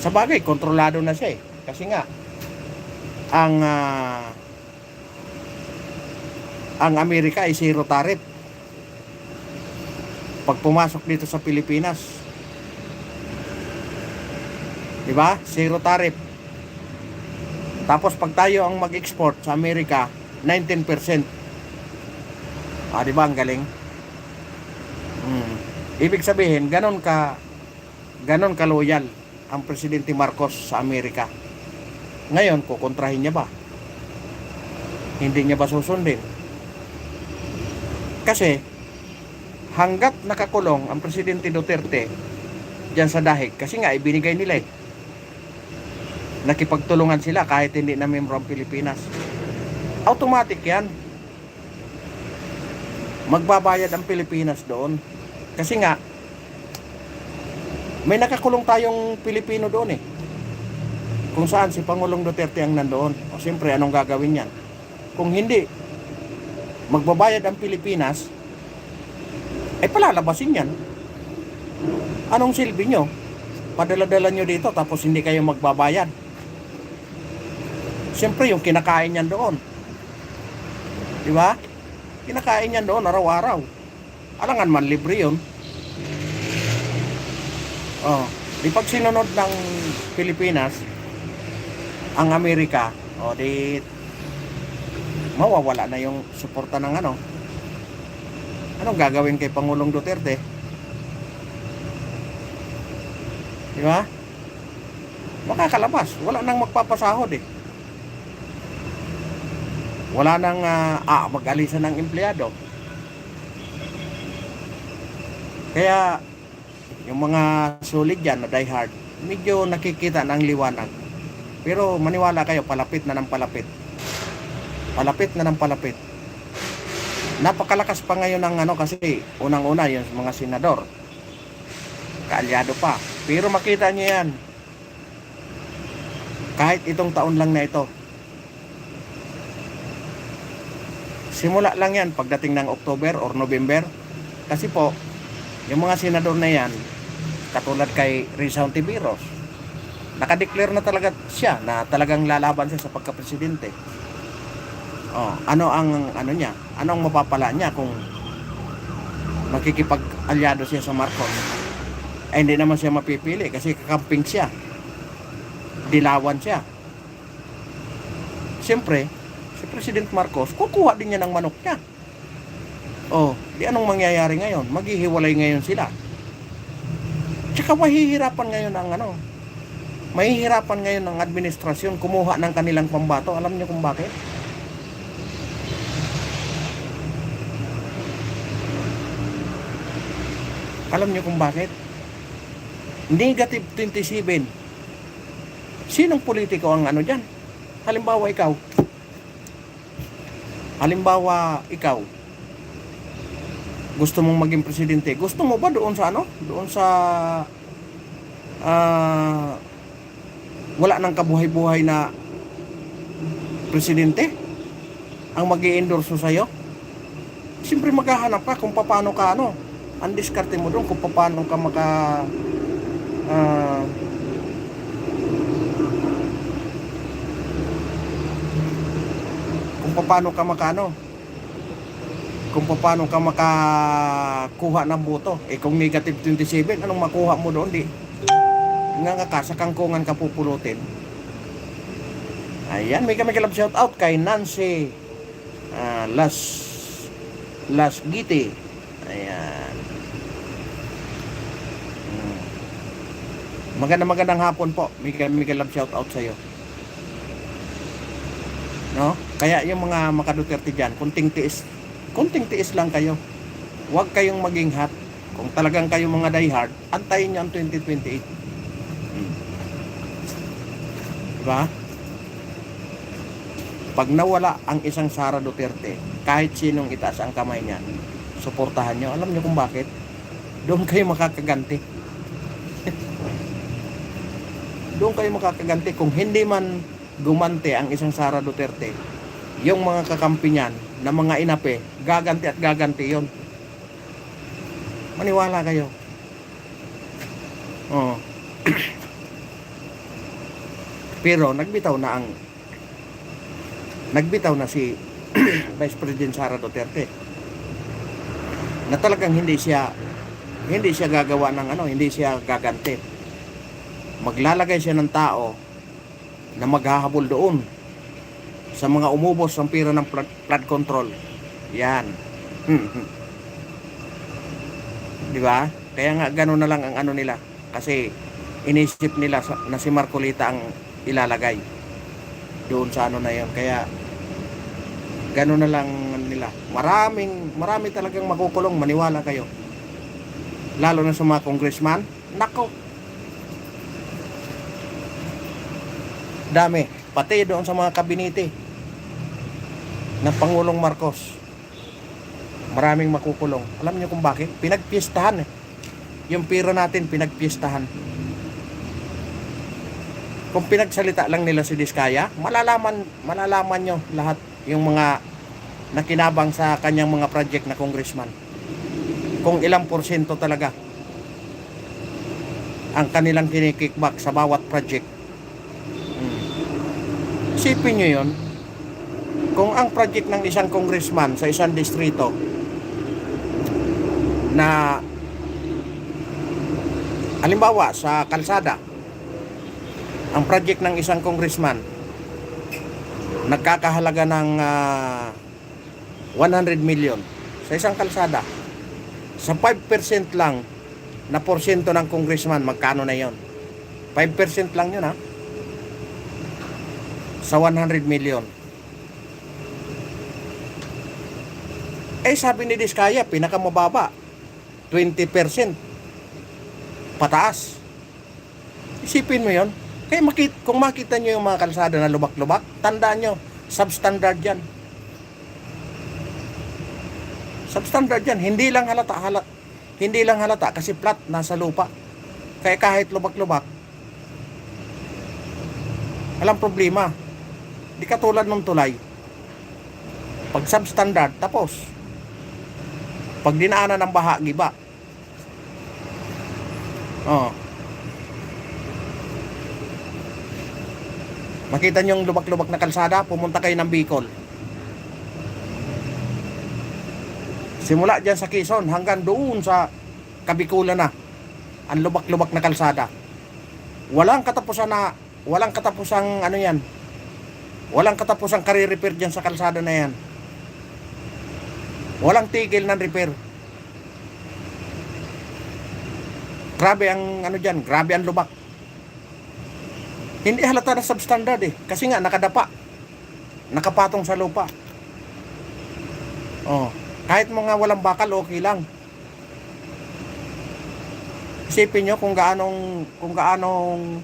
Sa bagay, kontrolado na siya eh. Kasi nga, ang Amerika ay zero tariff. Pag pumasok dito sa Pilipinas, di ba? Zero tariff. Tapos pag tayo ang mag-export sa Amerika, 19%. Di ba ang galing? Ibig sabihin, ganon ka loyal ang Presidente Marcos sa Amerika. Ngayon, kukontrahin niya ba? Hindi niya ba susundin? Kasi hanggat nakakulong ang Presidente Duterte diyan sa dahig, kasi nga ibinigay nila nakipagtulungan sila kahit hindi na membro ang Pilipinas, automatic yan, magbabayad ang Pilipinas doon. Kasi nga may nakakulong tayong Pilipino doon kung saan si Pangulong Duterte ang nandoon. Siyempre, anong gagawin yan? Kung hindi magbabayad ang Pilipinas, palalabasin yan. Anong silbi nyo? Padala-dala nyo dito tapos hindi kayo magbabayad. Siyempre, yung kinakain yan doon, di ba? Kinakain yan doon araw-araw. Alangan man libre yun. Di pag sinunod ng Pilipinas ang Amerika, di mawawala na yung suporta ng Anong gagawin kay Pangulong Duterte? Di ba? Makakalabas. Wala nang magpapasahod eh. Wala nang mag-alisan ng empleyado. Kaya yung mga solid dyan na die hard, medyo nakikita ng liwanag. Pero maniwala kayo, palapit na ng palapit. Palapit na ng palapit. Napakalakas pa ngayon ng kasi unang-una yung mga senador. Kaalyado pa. Pero makita nyo yan. Kahit itong taon lang na ito. Simula lang yan pagdating ng October or November. Kasi po, yung mga senador na yan, katulad kay Risa Hontiveros, nakadeclare na talaga siya na talagang lalaban siya sa pagka-presidente. Ano ang niya? Ano ang mapapala niya kung makikipag-alyado siya sa Marcos? Ay hindi naman siya mapipili kasi kakamping siya. Dilawan siya. Siyempre, si President Marcos, kukuha din niya ng manok niya. Di anong mangyayari ngayon? Maghihiwalay ngayon sila. Tsaka mahihirapan ngayon mahihirapan ngayon ng administrasyon kumuha ng kanilang pambato. Alam niyo kung bakit? Alam niyo kung bakit? Negative 27. Sinong politiko ang dyan? Halimbawa ikaw, gusto mong maging presidente. Gusto mo ba doon sa Doon sa wala nang kabuhay-buhay na presidente ang mag-i-endorse sa'yo? Siyempre maghahanap ka kung paano ka ang diskarte mo doon kung paano ka kung paano ka makakuha ng boto. Kung negative 27, anong makuha mo doon? Sa kangkungan ka pupulutin. Ayan, may kalab shout out kay Nancy Las Gite. Ayan. Magandang hapon po. May kalab shout out sa'yo. No? Kaya yung mga makaduterte dyan, kunting tiis lang kayo. Huwag kayong maging hot. Kung talagang kayo mga diehard, antayin nyo ang 2028. Diba? Pag nawala ang isang Sara Duterte, kahit sinong itaas ang kamay niya, suportahan nyo. Alam nyo kung bakit? Doon kayo makakaganti. Doon kayo makakaganti. Kung hindi man gumante ang isang Sara Duterte, yung mga kakampi niyan na mga inape, gaganti yon. Maniwala kayo. Pero nagbitaw na si Vice President Sara Duterte na talagang hindi siya gagawa ng hindi siya gaganti. Maglalagay siya ng tao na maghahabol doon sa mga umubos ng pira ng flood control. Yan. Di ba? Kaya nga gano'n na lang ang nila. Kasi inisip nila na si Marcolita ang ilalagay doon sa na yon. Kaya gano'n na lang nila. Marami talagang makukulong, maniwala kayo. Lalo na sa mga congressman. Nako. Dami. Pati doon sa mga kabinete ng Pangulong Marcos, maraming makukulong. Alam niyo kung bakit? Pinagpiestahan yung pira natin, pinagpiestahan. Kung pinagsalita lang nila si Diskaya, malalaman nyo lahat yung mga nakinabang sa kanyang mga project na congressman. Kung ilang porsyento talaga ang kanilang kinikickback sa bawat project. Isipin nyo yun. Kung ang project ng isang congressman sa isang distrito na halimbawa sa kalsada, ang project ng isang congressman nagkakahalaga ng 100 million sa isang kalsada, Sa 5% lang na porsyento ng congressman, magkano na yon? 5% lang yun, ha? Sa 100 million. Eh, sabi ni Diskaya, pinakamababa, 20% pataas. Isipin mo yon. Kaya kung makita nyo yung mga kalsada na lubak-lubak, tandaan nyo, substandard yan. Substandard yan. Hindi lang halata kasi flat, nasa lupa. Kaya kahit lubak-lubak, walang problema. Di katulad ng tulay. Pag substandard, tapos. Pag dinaanan ng baha, giba. Oh. Makita nyo yung lubak-lubak na kalsada, pumunta kayo ng Bicol. Simula dyan sa Quezon hanggang doon sa Kabikulan na. Ang lubak-lubak na kalsada. Walang katapusang ano yan. Walang katapusang kare-repair dyan sa kalsada na yan. Walang tigil ng repair. Grabe ang ano dyan, grabe ang lubak. Hindi halata na substandard eh. Kasi nga nakadapa. Nakapatong sa lupa. Oh, kahit mga walang bakal, okay lang. Isipin nyo kung gaanong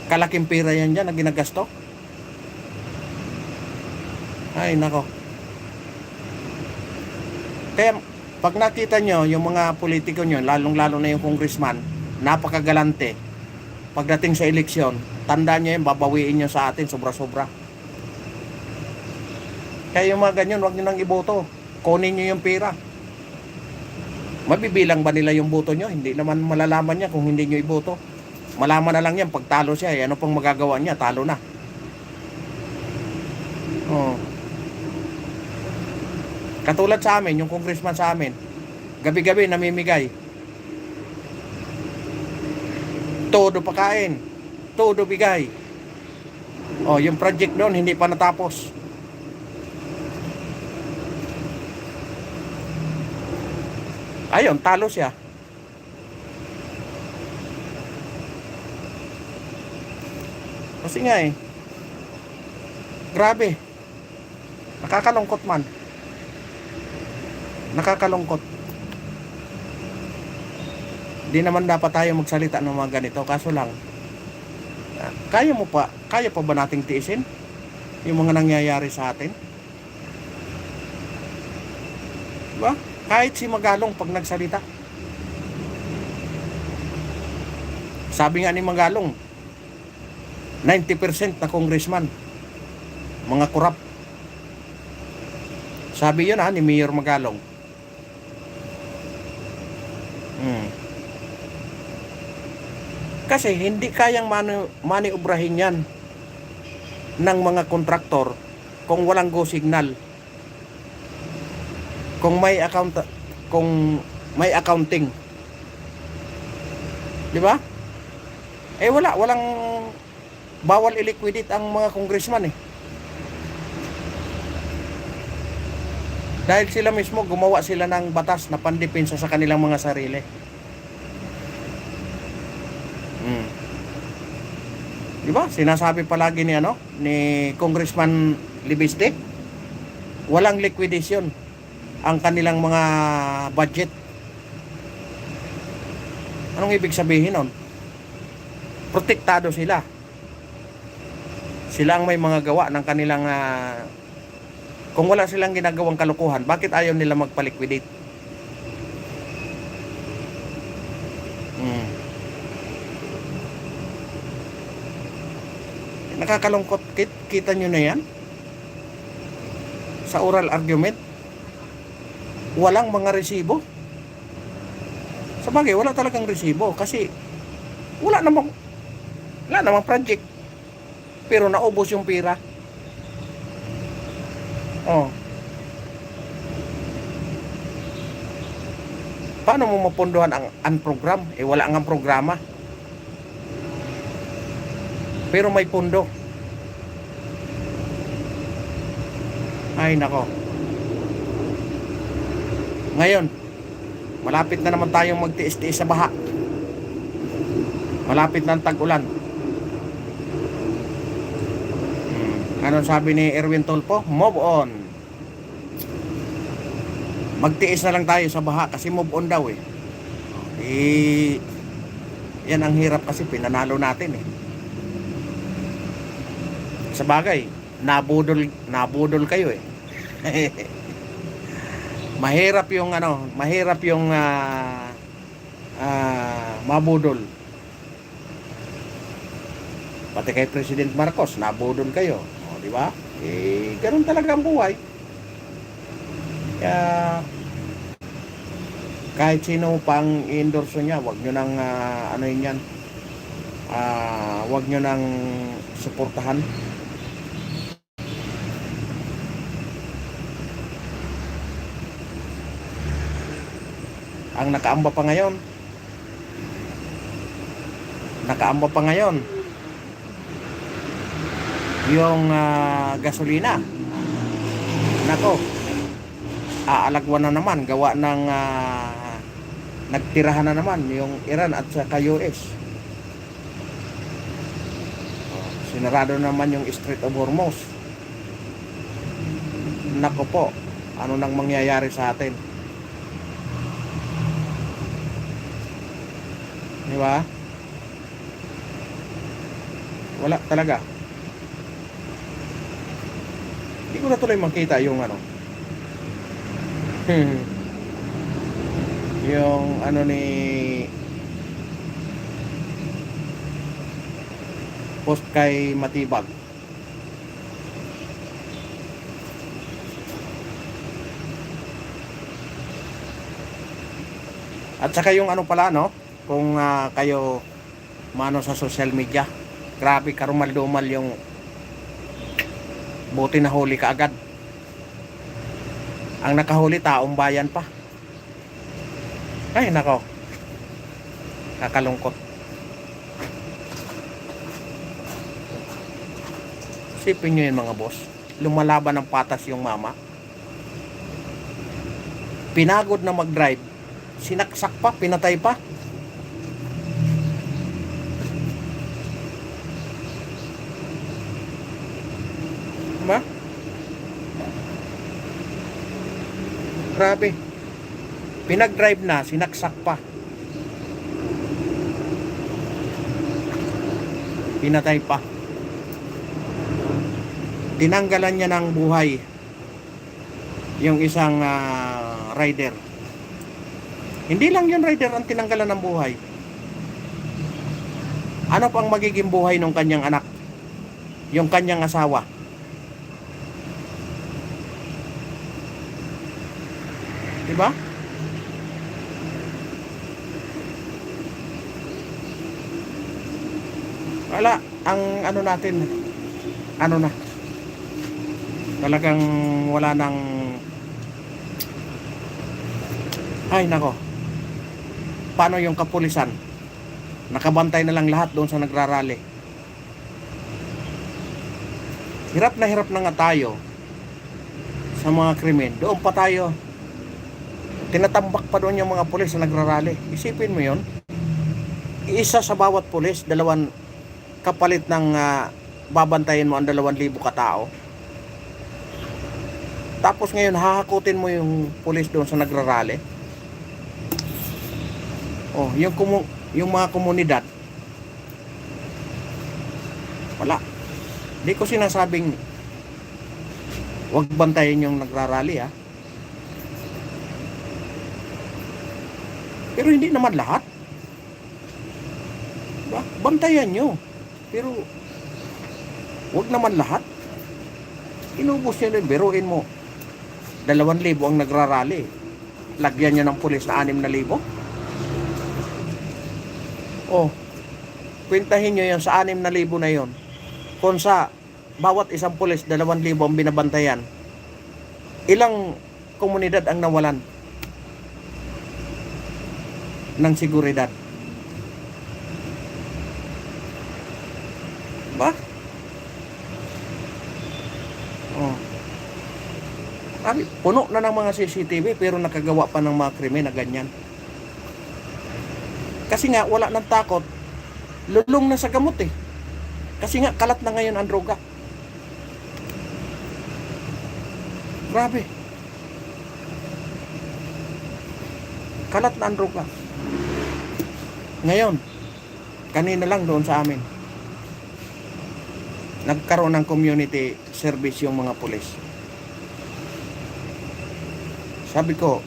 kalaking pera yan dyan na ginagasto. Ay, nako. Kaya, pag nakita nyo, yung mga politiko nyo, lalong-lalo na yung congressman, napakagalante. Pagdating sa eleksyon, tandaan nyo yun, babawiin nyo sa atin, sobra-sobra. Kaya yung mga ganyan, huwag nyo nang iboto. Kunin nyo yung pera. Mabibilang ba nila yung boto nyo? Hindi naman malalaman niya kung hindi nyo iboto. Malaman na lang yan, pag talo siya, ano pang magagawa niya, talo na. Oh. Katulad sa amin, yung congressman sa amin, gabi-gabi namimigay. Todo pakain, todo bigay. Oh, yung project doon hindi pa natapos. Ayun, talo siya. Kasi nga eh, grabe. Nakakalungkot man. Nakakalungkot. Di naman dapat tayo magsalita ng mga ganito. Kaso lang, kaya pa ba nating tiisin yung mga nangyayari sa atin? Diba? Kahit si Magalong pag nagsalita. Sabi nga ni Magalong, 90% na congressman, mga korap. Sabi yun ni Mayor Magalong. Kasi hindi kayang maniobrahin yan ng mga kontraktor kung walang go signal. Kung may accounting. Di ba? Eh walang bawal i-liquidate ang mga congressman eh. Dahil sila mismo gumawa sila ng batas na pandepensa sa kanilang mga sarili. Di ba? Sinasabi palagi ni Congressman Libiste, walang liquidation ang kanilang mga budget. Anong ibig sabihin nun? Protektado sila. Sila ang may mga gawa ng kanilang kung wala silang ginagawang kalukuhan, bakit ayaw nila magpa-liquidate? Nakakalungkot. Kita nyo na yan? Sa oral argument, walang mga resibo. Sabagay, wala talagang resibo kasi wala namang project. Pero naubos yung pera. Oh. Paano mo mapunduhan ang program? Eh wala ang programa. Pero may pundo. Ay nako. Ngayon, Malapit na naman tayong magtiis-tiis sa baha. Malapit na ang tag-ulan. Anong sabi ni Erwin Tulfo? Move on. Magtiis na lang tayo sa baha kasi move on daw eh. Yan ang hirap kasi pinanalo natin eh. Sa bagay, nabudol kayo eh. mahirap yung mabudol. Pati kay President Marcos, nabudol kayo. O, di ba? Ganun talaga ang buhay. Kaya kahit sino pang i-endorse niya, wag nyo nang wag nyo nang suportahan. Ang nakaamba pa ngayon yung gasolina. Nako, aalagwan na naman, gawa ng nagtirahan na naman yung Iran at saka US. Sinarado naman yung Strait of Hormuz. Nako po, ano nang mangyayari sa atin? Di ba? Wala talaga. Hindi ko na tuloy makita yung yung ni post kay Matibag. At saka yung pala kung kayo mano sa social media, grabe karumal-dumal yung buti na huli ka agad. Ang nakahuli taong bayan pa. Ay nako, kakalungkot. Isipin nyo yun mga boss, lumalaban ng patas yung mama, pinagod na mag-drive, sinaksak pa, pinatay pa. Diba? Grabe. Pinag-drive na, sinaksak pa. Pinatay pa. Tinanggalan niya ng buhay yung isang rider. Hindi lang yung rider ang tinanggalan ng buhay. Ano pang magiging buhay ng kanyang anak? Yung kanyang asawa? Diba? Wala, ang natin, na, talagang wala nang, ay nako, paano yung kapulisan? Nakabantay na lang lahat doon sa nagrarally. Hirap na nga tayo sa mga krimen. Doon pa tayo, tinatambak pa doon yung mga pulis na nagrarally. Isipin mo yon, isa sa bawat pulis, dalawang kapalit ng babantayin mo ang 2,000 katao. Tapos ngayon hahakutin mo yung pulis doon sa nagrarally. Oh, yung mga komunidad, wala. Hindi ko sinasabing wag bantayin yung nagrarally ha. Pero hindi naman lahat. Diba? Bantayan nyo. Pero wag naman lahat. Inubos nyo din, biruin mo 2,000 ang nagrarally, lagyan nyo ng pulis na 6,000. Oh, kwentahin nyo yan sa 6,000 na yon. Kung sa bawat isang pulis 2,000 ang binabantayan, ilang komunidad ang nawalan ng seguridad? Ba? Oh. Puno na ng mga CCTV pero nakagawa pa ng mga krimen na ganyan. Kasi nga, wala nang takot. Lulong na sa gamot eh. Kasi nga, kalat na ngayon ang droga. Grabe. Kalat na ang droga. Ngayon, kanina lang doon sa amin, nagkaroon ng community service yung mga pulis. Sabi ko,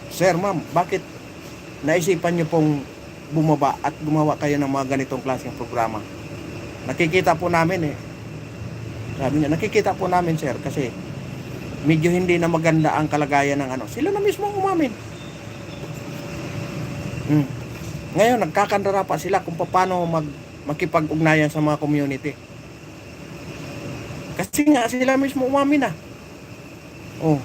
Sir, ma'am, bakit naisipan nyo pong bumaba at gumawa kayo ng mga ganitong klaseng programa? Nakikita po namin eh. Sabi niya, nakikita po namin, sir, kasi medyo hindi na maganda ang kalagayan ng ano. Sila na mismo ang umamin. Ngayon, nagkakandara pa sila kung paano makipag-ugnayan sa mga community. Kasi nga, sila mismo umamin na. Oh.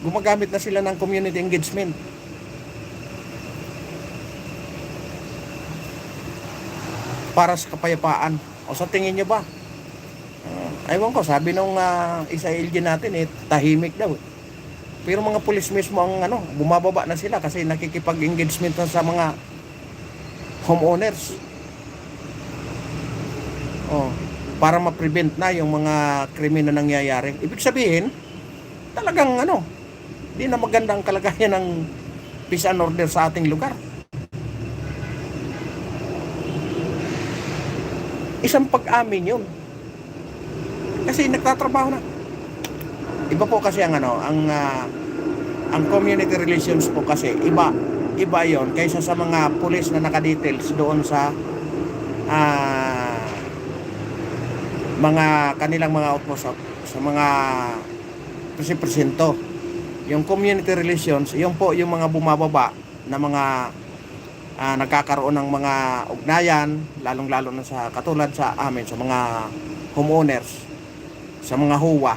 Gumagamit na sila ng community engagement. Para sa kapayapaan. O sa tingin nyo ba? Aywan ko, sabi nung isa LG natin tahimik daw. Pero mga pulis mismo ang bumababa na sila kasi nakikipag-engagement na sa mga homeowners. Oh, para ma-prevent na yung mga krimen na nangyayari. Ibig sabihin, talagang di na maganda ang kalagayan ng peace and order sa ating lugar. Isang pag-amin yun. Kasi nagtatrabaho na. Iba po kasi ang community relations po kasi iba yon kaysa sa mga pulis na nakadetails doon sa mga kanilang mga outpost sa mga presinto. Yung community relations, yung po yung mga bumababa na mga nagkakaroon ng mga ugnayan, lalong-lalo na sa katulad sa amin, sa mga homeowners, sa mga huwa.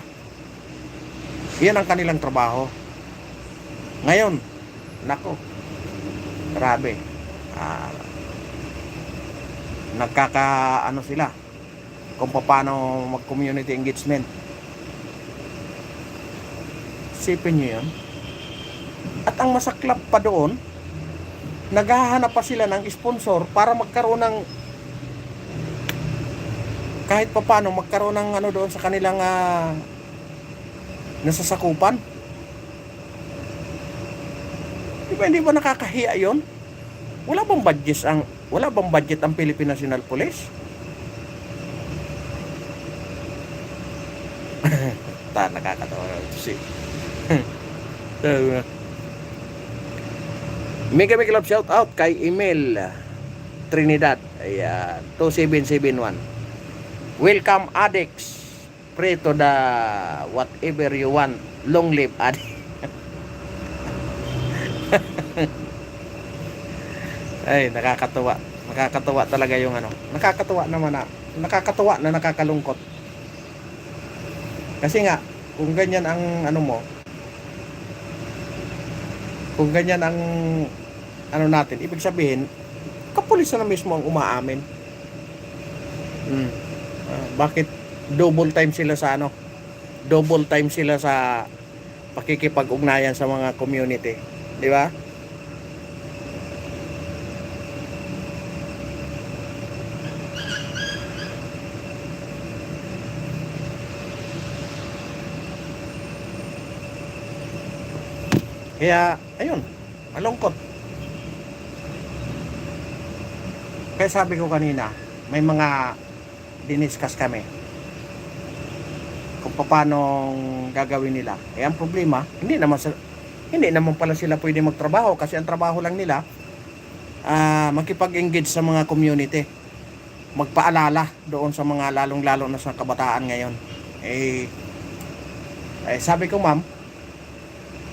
Yan ang kanilang trabaho. Ngayon, nako, grabe. Sila kung paano mag-community engagement. Isipin nyo yun. At ang masaklap pa doon, naghahanap pa sila ng sponsor para magkaroon ng kahit papaano magkaroon ng doon sa kanilang nasasakupan. Hindi ba nakakahiya yon? Wala bang budget ang Philippine National Police? Nakakatawa si Mega love shout out kay Emil Trinidad. Ayan, 2771. Welcome addicts. Pray to the whatever you want. Long live addict. Ay, nakakatuwa. Nakakatuwa talaga yung Nakakatuwa naman nakakatuwa na nakakalungkot. Kasi nga, kung ganyan ang kung ganyan ang natin, ibig sabihin, kapulis na mismo ang umaamin. Bakit double time sila sa double time sila sa pakikipag-ugnayan sa mga community, di ba? Kaya, ayun, malungkot. Kaya sabi ko kanina, may mga diniscuss kami kung paano gagawin nila. Eh, ang problema, hindi naman pala sila pwede magtrabaho kasi ang trabaho lang nila makipag-engage sa mga community. Magpaalala doon sa mga lalong-lalo na sa kabataan ngayon. Sabi ko, ma'am,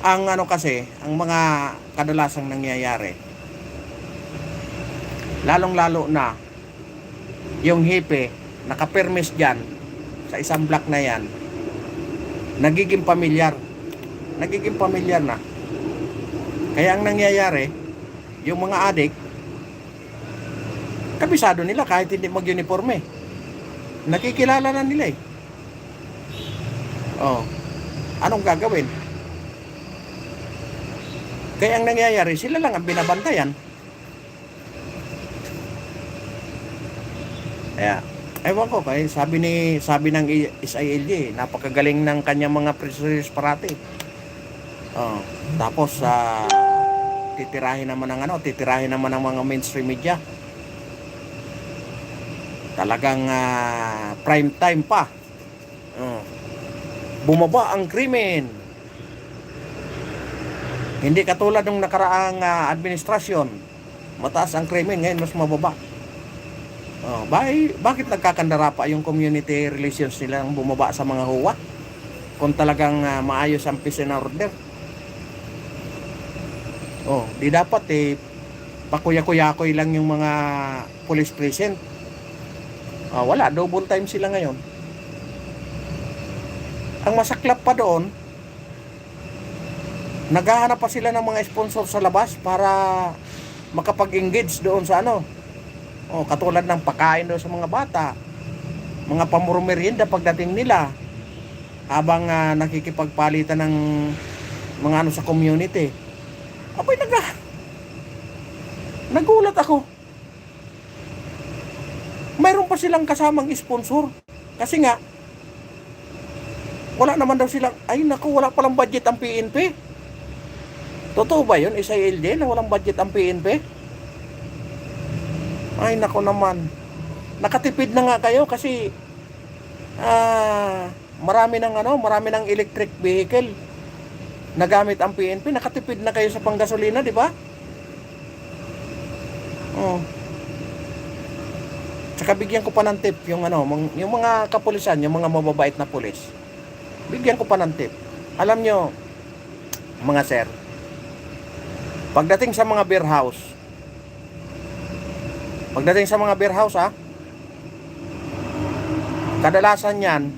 ang kasi, ang mga kadalasang nangyayari, lalong-lalo na yung hipe nakapermis dyan sa isang block na yan, nagiging pamilyar na. Kaya ang nangyayari, yung mga adik, kabisado nila kahit hindi mag-uniforme, nakikilala na nila eh. Anong gagawin? Kaya ang nangyayari, sila lang ang binabantayan. Kaya, ewan ko, kaya sabi ng SILG, napakagaling ng kanyang mga press release parati. Oh, tapos titirahin naman ng mga mainstream media. Talagang prime time pa. Oh, bumaba ang krimen. Hindi katulad ng nakaraang administrasyon. Mataas ang krimen, ngayon mas mababa. Oh, bakit nagkakandara pa yung community relations nila ang bumaba sa mga huwa? Kung talagang maayos ang peace and order. Oh, di dapat pakuya-kuyakoy lang yung mga police present. Wala, double time sila ngayon. Ang masaklap pa doon, naghahanap pa sila ng mga sponsor sa labas para makapag-engage doon sa katulad ng pagkain doon sa mga bata, mga pamurumerienda pagdating nila, habang nakikipagpalitan ng mga sa community. Abay, nagulat ako. Mayroon pa silang kasamang sponsor. Kasi nga, wala naman daw silang, wala palang budget ang PNP. Totoo ba yun, SILD, na walang budget ang PNP? Ay, nako naman. Nakatipid na nga kayo kasi marami ng electric vehicle na gamit ang PNP. Nakatipid na kayo sa panggasolina, di ba? Oh. Tsaka bigyan ko pa ng tip yung mga kapulisan, yung mga mababait na pulis. Bigyan ko pa ng tip. Alam nyo, mga sir, pagdating sa mga beer house, kadalasan yan,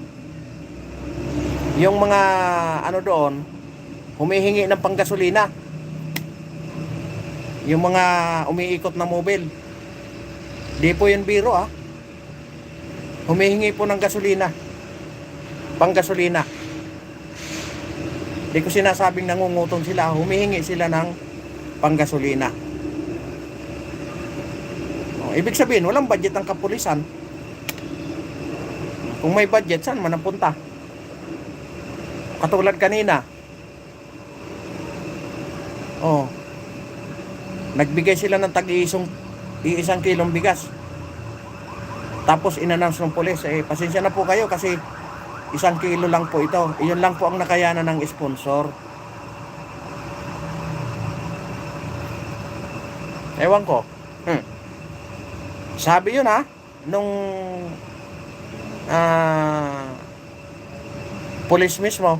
yung mga doon, humihingi ng panggasolina. Yung mga umiikot na mobile. Di po yun biro Humihingi po ng gasolina. Panggasolina. Di ko sinasabing nangungutong sila. Humihingi sila ng panggasolina. Ibig sabihin, walang budget ang kapulisan. Kung may budget, saan man napunta? Katulad kanina. Nagbigay sila ng isang kilong bigas. Tapos in-announce ng pulis, pasensya na po kayo kasi 1 kilo lang po ito. Iyon lang po ang nakayanan ng sponsor. Ewan ko. Sabi yun nung police mismo.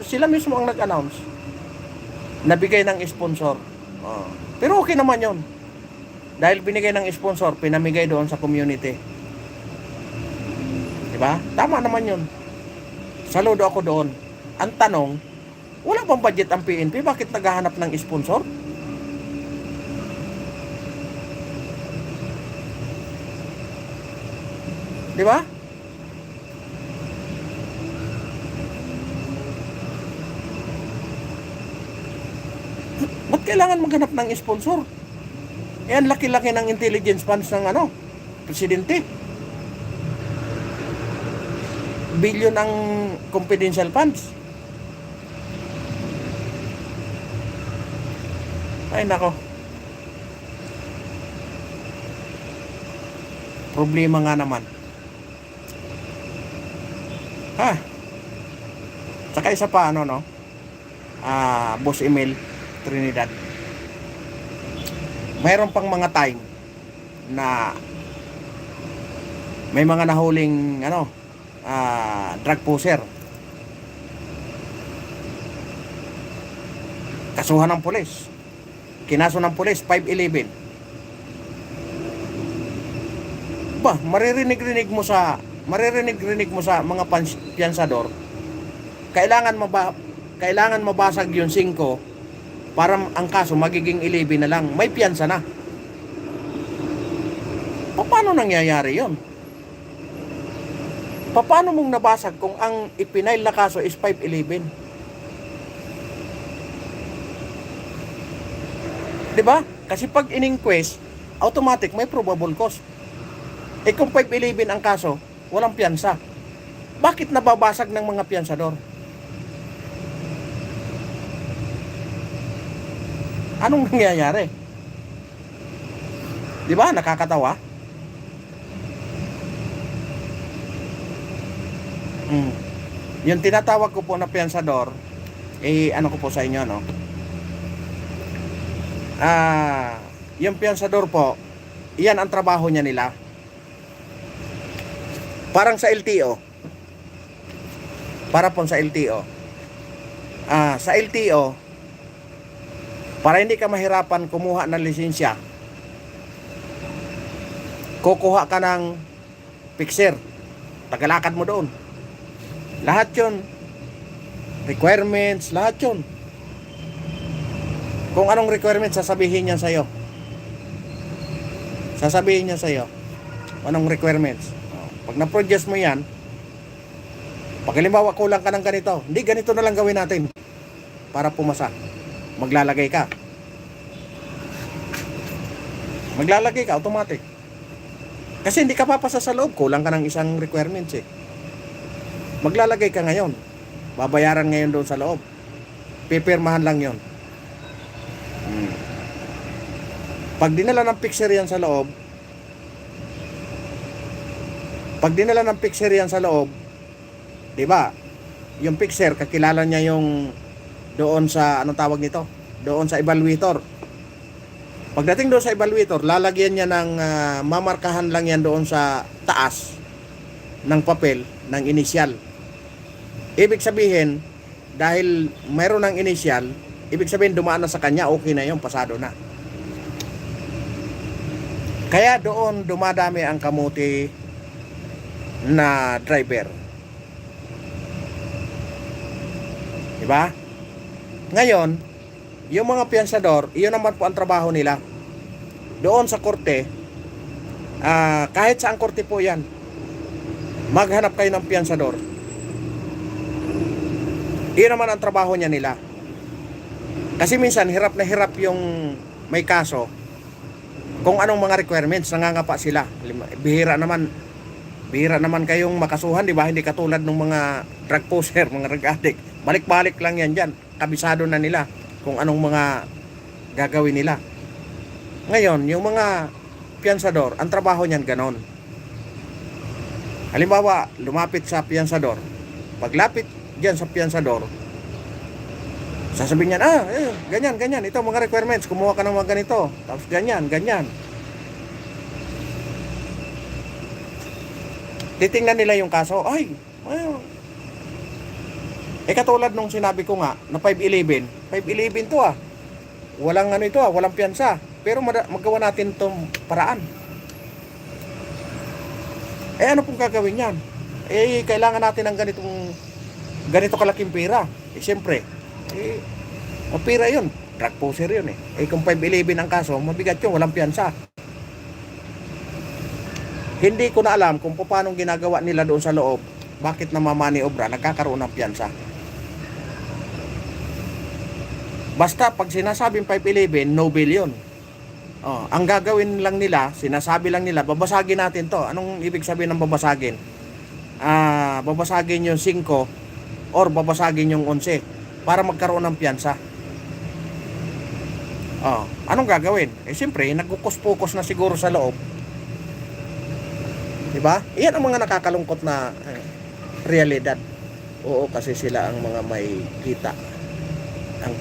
Sila mismo ang nag-announce. Nabigay ng sponsor. Pero okay naman yun. Dahil binigay ng sponsor, pinamigay doon sa community. Diba? Tama naman yun. Saludo ako doon. Ang tanong, wala bang budget ang PNP? Bakit naghahanap ng sponsor? Diba? Ba't kailangan maghanap ng sponsor? Yan, laki-laki ng intelligence funds ng presidente. Billion ang confidential funds. Ay, nako. Problema nga naman. Saka isa pa, Boss Emil Trinidad. Mayroon pang mga time na may mga nahuling drug pusher. Kasuhan ng pulis. Kinaso ng pulis 511. Maririnig mo sa mga piyansador. Kailangan mabasag yung 5 para ang kaso magiging 11 na lang. May piyansa na. Paano nangyayari yun? Paano mong nabasag kung ang ipinail na kaso is 511? Di ba? Kasi pag in-inquest, automatic may probable cause. Eh kung 511 ang kaso, walang piyansa. Bakit nababasag ng mga piyansador? Anong nangyayari? Di ba? Nakakatawa? Yung tinatawag ko po na piyansador, ano ko po sa inyo, no? Yung piyansador po, iyan ang trabaho niya nila. Parang sa LTO. Para po sa LTO. Sa LTO, para hindi ka mahirapan kumuha ng lisensya, kukuha ka ng fixer. Tagalakad mo doon. Lahat yun. Requirements, lahat yun. Kung anong requirements, sasabihin niya sa'yo. Sasabihin niya sa'yo. Anong requirements. Pag na-produce mo yan, pag halimbawa kulang ka ng ganito, hindi, ganito na lang gawin natin para pumasa. Maglalagay ka. Maglalagay ka, automatic. Kasi hindi ka papasa sa loob, kulang ka ng isang requirements eh. Maglalagay ka ngayon. Babayaran ngayon doon sa loob. Pipirmahan lang yon. Pag dinala ng fixer yan sa loob, di ba? Yung fixer, kakilala niya yung doon sa, anong tawag nito? Doon sa evaluator. Pagdating doon sa evaluator, lalagyan niya ng mamarkahan lang yan doon sa taas ng papel ng initial. Ibig sabihin, dahil mayroon ng initial, ibig sabihin dumaan na sa kanya, okay na yun, pasado na. Kaya doon dumadami ang kamuti na driver. Diba? Ngayon, yung mga piyansador, iyon naman po ang trabaho nila. Doon sa korte, kahit saang korte po yan, maghanap kayo ng piyansador. Iyon naman ang trabaho niya nila. Kasi minsan, hirap na hirap yung may kaso kung anong mga requirements, nangangapa sila. Bihira naman kayong makasuhan, di ba? Hindi katulad ng mga drug poser, mga drug addict. Balik-balik lang yan dyan. Kabisado na nila kung anong mga gagawin nila. Ngayon, yung mga piyansador, ang trabaho niyan ganon. Halimbawa, lumapit sa piyansador. Paglapit dyan sa piyansador, sasabihin niyan, ganyan, ito mga requirements, kumuha ka ng mga ganito, tapos ganyan. Titingnan nila yung kaso, katulad nung sinabi ko nga, na 511 to walang walang piyansa, pero magawa natin itong paraan. Ano pong gagawin yan? Kailangan natin ng ganito kalaking pera. Siyempre, mapira yun. Drug poser yun kung 511 ang kaso, mabigat yun, walang piyansa. Hindi ko na alam kung paano ginagawa nila doon sa loob. Bakit namamaniobra, nagkakaroon ng piyansa. Basta pag sinasabing 511, no bill yun. Ang gagawin lang nila, sinasabi lang nila, babasagin natin to. Anong ibig sabihin ng babasagin? Babasagin yung 5 or babasagin yung 11 para magkaroon ng piyansa. Anong gagawin? Siyempre, nagkukos-pukos na siguro sa loob. Diba? Iyan ang mga nakakalungkot na realidad. Oo, kasi sila ang mga may kita ang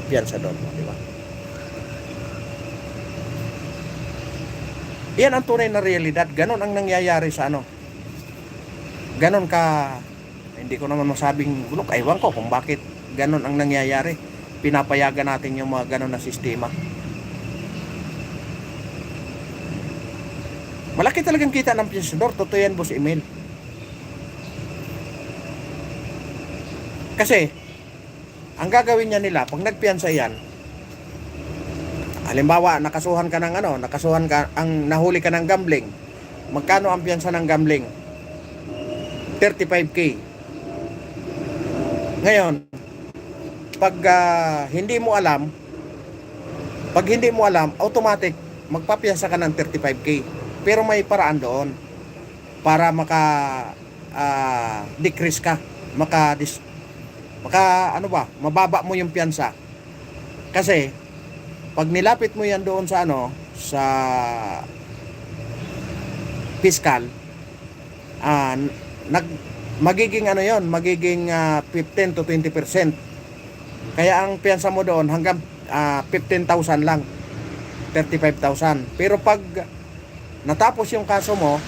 piyansa doon. Diba? Iyan ang tunay na realidad. Ganon ang nangyayari sa ganon ka. Hindi ko naman masabing bulok. Ewan ko kung bakit ganon ang nangyayari. Pinapayagan natin yung mga ganon na sistema. Malaki talagang kita ng piyansador. Totoo yan, Boss Emil. Kasi, ang gagawin niya nila, pag nagpiyansa yan, halimbawa, nahuli ka ng gambling. Magkano ang piyansa ng gambling? 35K. Ngayon, pag hindi mo alam, Pag hindi mo alam, automatic magpapiyasa ka ng 35K. Pero may paraan doon para decrease ka, mababa mo yung piyansa. Kasi pag nilapit mo yan doon sa sa fiscal, magiging magiging 15 to 20%. Kaya ang piyansa mo doon hanggang 15,000 lang, 35,000. Pero pag natapos yung kaso mo,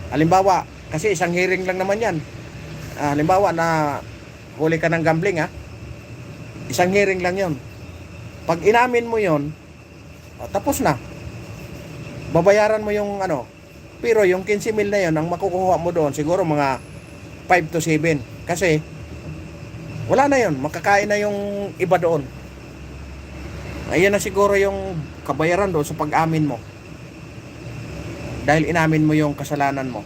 halimbawa, kasi isang hearing lang naman yan. Halimbawa na huli ka ng gambling, isang hearing lang yon. Pag inamin mo yon, tapos na. Babayaran mo yung pero yung 15,000 na yon, ang makukuha mo doon siguro mga 5 to 7. Kasi wala na yon, makakain na yung iba doon. Ayan na siguro yung kabayaran doon sa pag-amin mo. Dahil inamin mo yung kasalanan mo.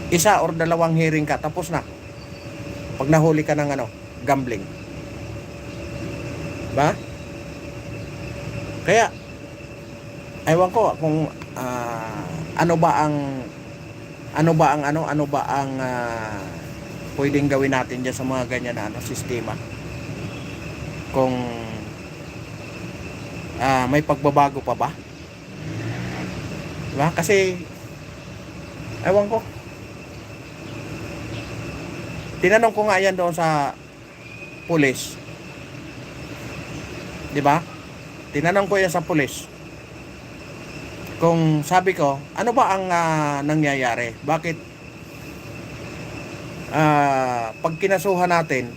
Isa or dalawang hearing ka, tapos na. Pag nahuli ka ng gambling. Ba? Kaya, ewan ko kung ano ba ang pwedeng gawin natin dyan sa mga ganyan na sistema. Kung may pagbabago pa ba? Diba? Kasi ewan ko. Tinanong ko nga yan doon sa pulis. Diba? Tinanong ko yan sa pulis. Kung sabi ko, ano ba ang nangyayari? Bakit pag kinasuhan natin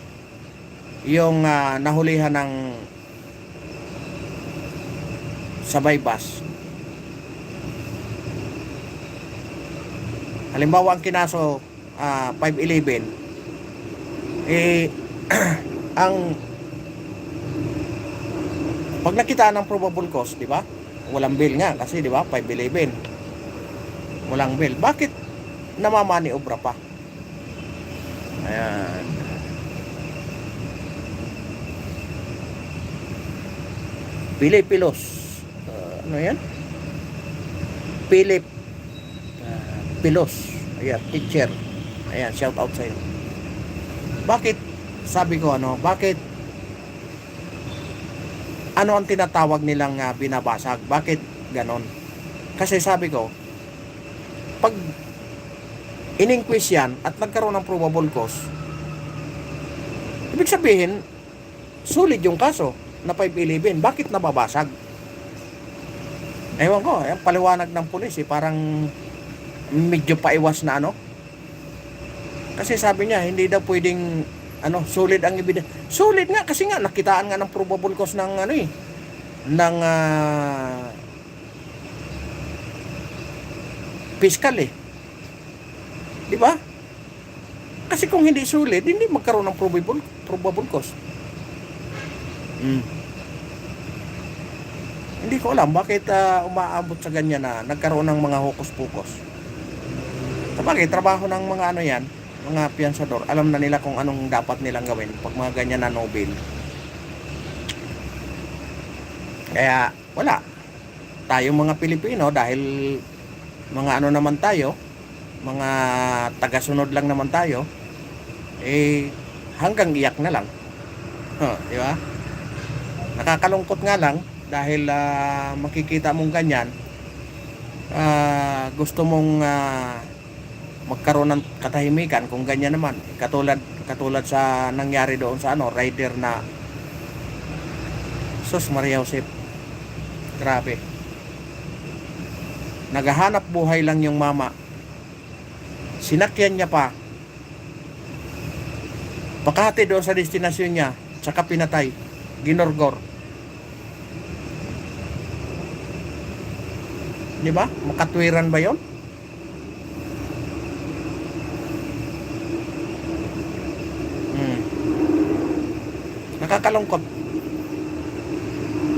yung nahulihan ng sabay bus, halimbawa ang kinaso 511, ang pag nakita ng probable cause, di ba? Walang bail nga kasi, di ba? 511. Walang bail. Bakit namamaniobra pa? Ayan. Pilipilos. Ano yan? Philip Pilos. Ayan, teacher. Ayan, shout out sa'yo. Bakit, sabi ko bakit ano ang tinatawag nilang binabasag? Bakit ganon? Kasi sabi ko, pag in-inquest yan at nagkaroon ng probable cause, ibig sabihin, sulit yung kaso na 511. Bakit nababasag? Ewan ko, paliwanag ng pulis parang medyo paiwas na Kasi sabi niya, hindi daw pwedeng sulit ang ebidensya. Sulit nga kasi nga nakitaan nga ng probable cause ng ng fiscal Di ba? Kasi kung hindi sulit, hindi magkaroon ng probable cause. Hindi ko alam bakit umaabot sa ganyan na nagkaroon ng mga hokus-pokus. Sabagay, trabaho ng mga yan, mga piyansador, alam na nila kung anong dapat nilang gawin pag mga ganyan na Nobel. Kaya wala, tayong mga Pilipino, dahil mga naman tayo, mga tagasunod lang naman tayo, hanggang iyak na lang. Di ba? Nakakalungkot nga lang dahil makikita mong ganyan, gusto mong magkaroon ng katahimikan kung ganyan naman. Katulad sa nangyari doon sa rider na Sus Maria Josep. Grabe. Naghahanap buhay lang yung mama. Sinakyan niya pa. Pakahati doon sa destinasyon niya, tsaka pinatay. Ginorgor. Di ba? Makatwiran ba yon? Nakakalungkot.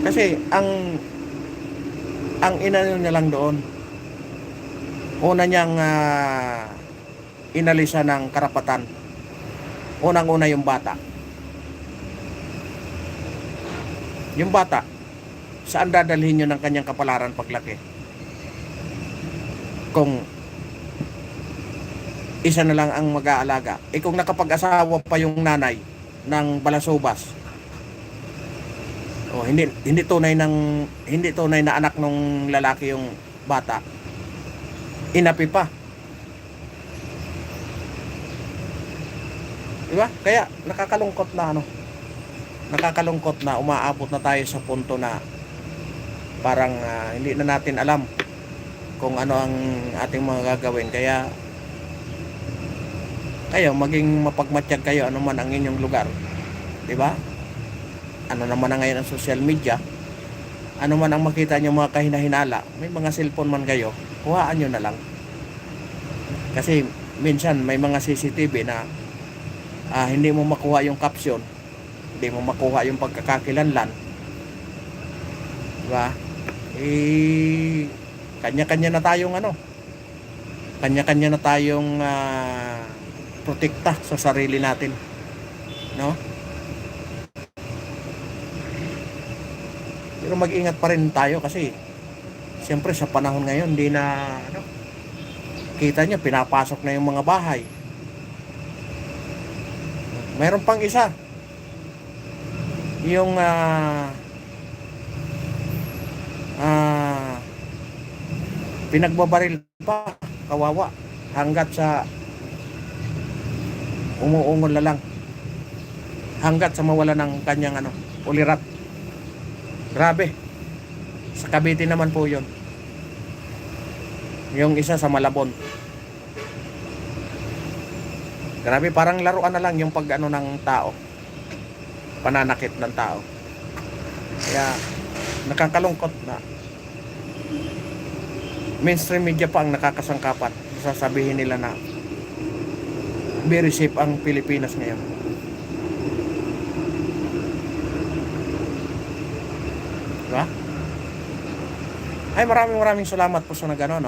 Kasi ang inano niya lang doon, una niyang inalisa ng karapatan. Unang-una yung bata. Yung bata, saan dadalhin nyo ng kanyang kapalaran paglaki? Kung isa na lang ang mag-aalaga. Kung nakapag-asawa pa yung nanay ng balasubas, hindi tunay na anak ng lalaki yung bata. Inapi pa. Diba? Kaya nakakalungkot na umaabot na tayo sa punto na parang hindi na natin alam kung ano ang ating mga gagawin. Kaya kayo maging mapagmatsyag kayo ano man ang inyong lugar. Diba? Ano naman na ngayon ang social media, ano man ang makita nyo mga kahinahinala, may mga cellphone man kayo, kuhaan nyo na lang. Kasi minsan may mga CCTV na hindi mo makuha yung caption, hindi mo makuha yung pagkakakilanlan, diba? Kanya-kanya na tayong kanya-kanya na tayong protekta sa sarili natin, no? Pero mag-ingat pa rin tayo kasi siyempre sa panahon ngayon hindi na kita nyo pinapasok na yung mga bahay. Mayroon pang isa, yung pinagbabaril pa, kawawa, hanggat sa umuungol na lang, hanggat sa mawala ng kanyang ulirat. Grabe. Sa Cavite naman po yun. Yung isa sa Malabon. Grabe, parang laruan na lang yung pag ng tao. Pananakit ng tao. Kaya nakakalungkot na mainstream media pa ang nakakasangkapan. Sasabihin nila na very safe ang Pilipinas ngayon. Diba? Ay, maraming salamat po sa sa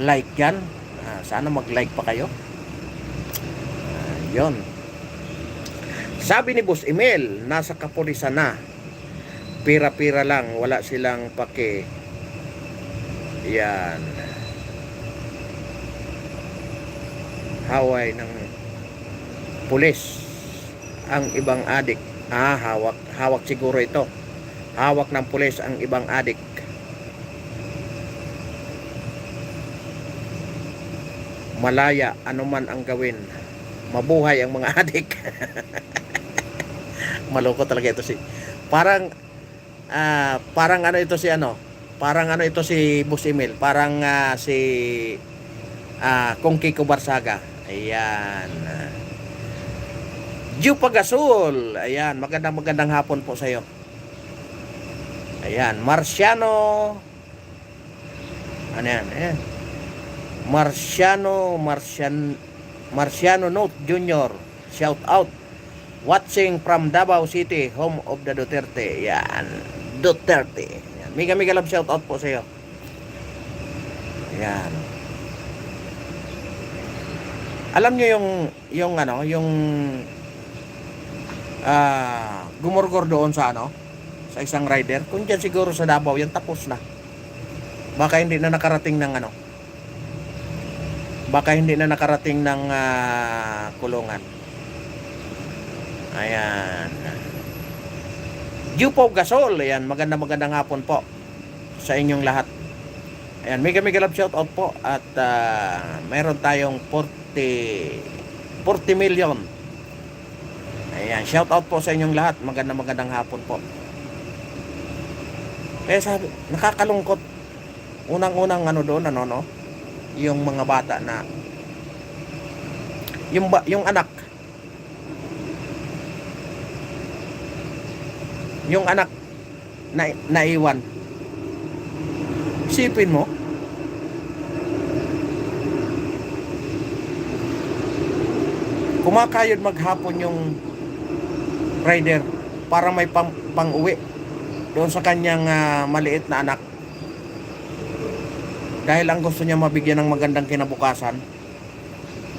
like yan. Sana mag-like pa kayo. Yon. Sabi ni Boss Emil, nasa kapulisan na. Pira-pira lang, wala silang pake. Yan. Haway ng pulis ang ibang adik. Hawak siguro ito. Hawak ng pulis ang ibang adik. Malaya, anuman ang gawin. Mabuhay ang mga adik. Maloko talaga ito parang ito si Boss Emil. Parang si Kung Kiko Barsaga. Ayan. Jupa Gasol. Ayan, magandang hapon po sa iyo. Ayan, Marciano. Ano yan? Ayan. Marciano Note Jr. Shout out. Watching from Davao City, home of the Duterte. Ayan, Duterte. Ayan. Mega love shout out po sa iyo. Ayan. Alam niyo yung gumurgor doon sa sa isang rider, kung dyan siguro sa Davao yan, tapos na. Baka hindi na nakarating ng kulungan. Ayan. Jupo Gasol. Ayan, magandang hapon po sa inyong lahat. Ayan, mega love shout out po. At meron tayong 40 million. Ayan, shout out po sa inyong lahat. Magandang hapon po. Kaya sabi, nakakalungkot. Unang-unang doon, yung mga bata na yung anak na naiwan. Isipin mo, kumakayod maghapon yung rider para may pang-uwi doon sa kanyang maliit na anak. Dahil ang gusto niya mabigyan ng magandang kinabukasan.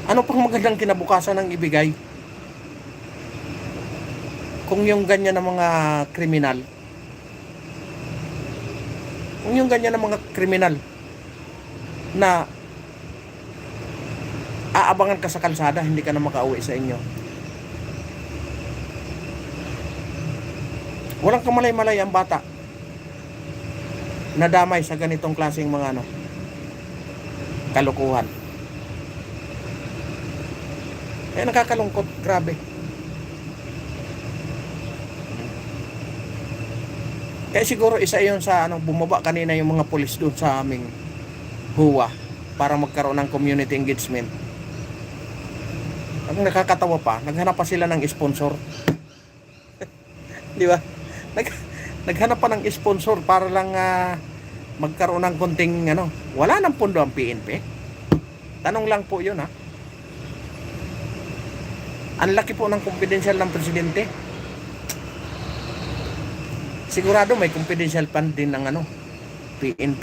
Ano pang magandang kinabukasan ang ibigay? kung yung ganyan na mga kriminal, na aabangan ka sa kalsada, hindi ka na makauwi sa inyo. Walang kamalay-malay ang bata nadamay sa ganitong klaseng mga kalukuhan. Kaya nakakalungkot, grabe. Kaya siguro isa yun sa bumaba kanina yung mga pulis doon sa aming huwa para magkaroon ng community engagement. Ang nakakatawa pa, naghanap pa sila ng sponsor. Di ba? Naghanap pa ng sponsor para lang magkaroon ng konting wala nang pondo ang PNP. Tanong lang po yun, ha. Ang laki po ng confidential ng presidente. Sigurado may confidential fund din ng PNP.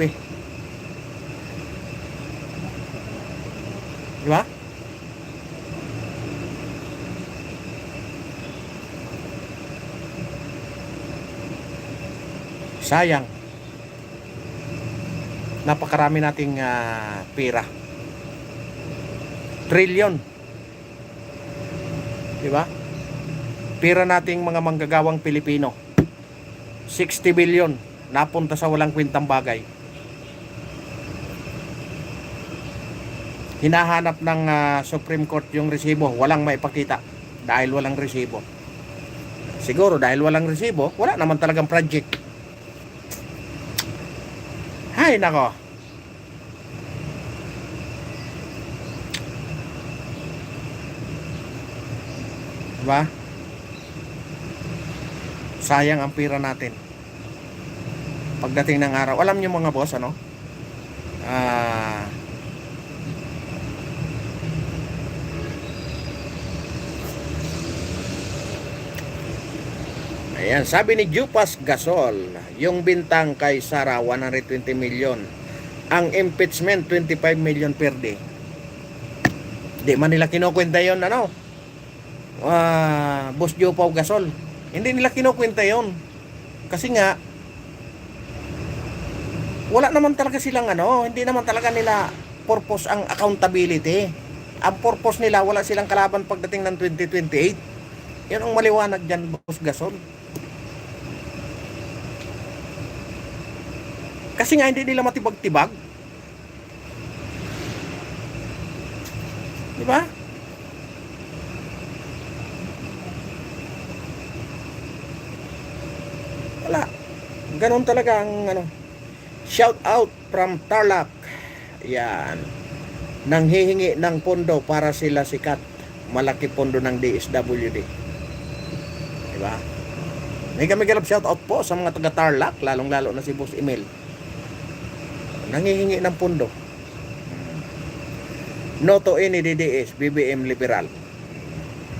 Di ba? Sayang. Napakarami nating pera. Trilyon. Di ba? Pera nating mga manggagawang Pilipino. 60 billion napunta sa walang kwentang bagay. Hinahanap ng Supreme Court yung resibo, walang maipakita dahil walang resibo. Siguro dahil walang resibo, wala naman talagang project. Hay nako. Diba? Sayang ang pera natin. Pagdating ng araw, alam niyo mga boss, ayan, sabi ni Jupas Gasol, yung bintang kay Sara 120 million, ang impeachment 25 million per day. Di man nila kinukwenta yun, Boss Jupas Gasol. Hindi nila kinukwenta yun. Kasi nga, wala naman talaga silang hindi naman talaga nila purpose ang accountability. Ang purpose nila, wala silang kalaban pagdating ng 2028. Yan ang maliwanag dyan, Boss Gasol. Kasi nga hindi nila matibag-tibag. Di ba? Wala. Ganon talaga ang shout out from Tarlac. Yan. Nanghihingi ng pondo para sila sikat. Malaki pondo ng DSWD. Di ba? May kami galap shout out po sa mga taga Tarlac, lalong-lalo na si Boss Emil. Nanghihingi ng pondo. No to any DDS, BBM Liberal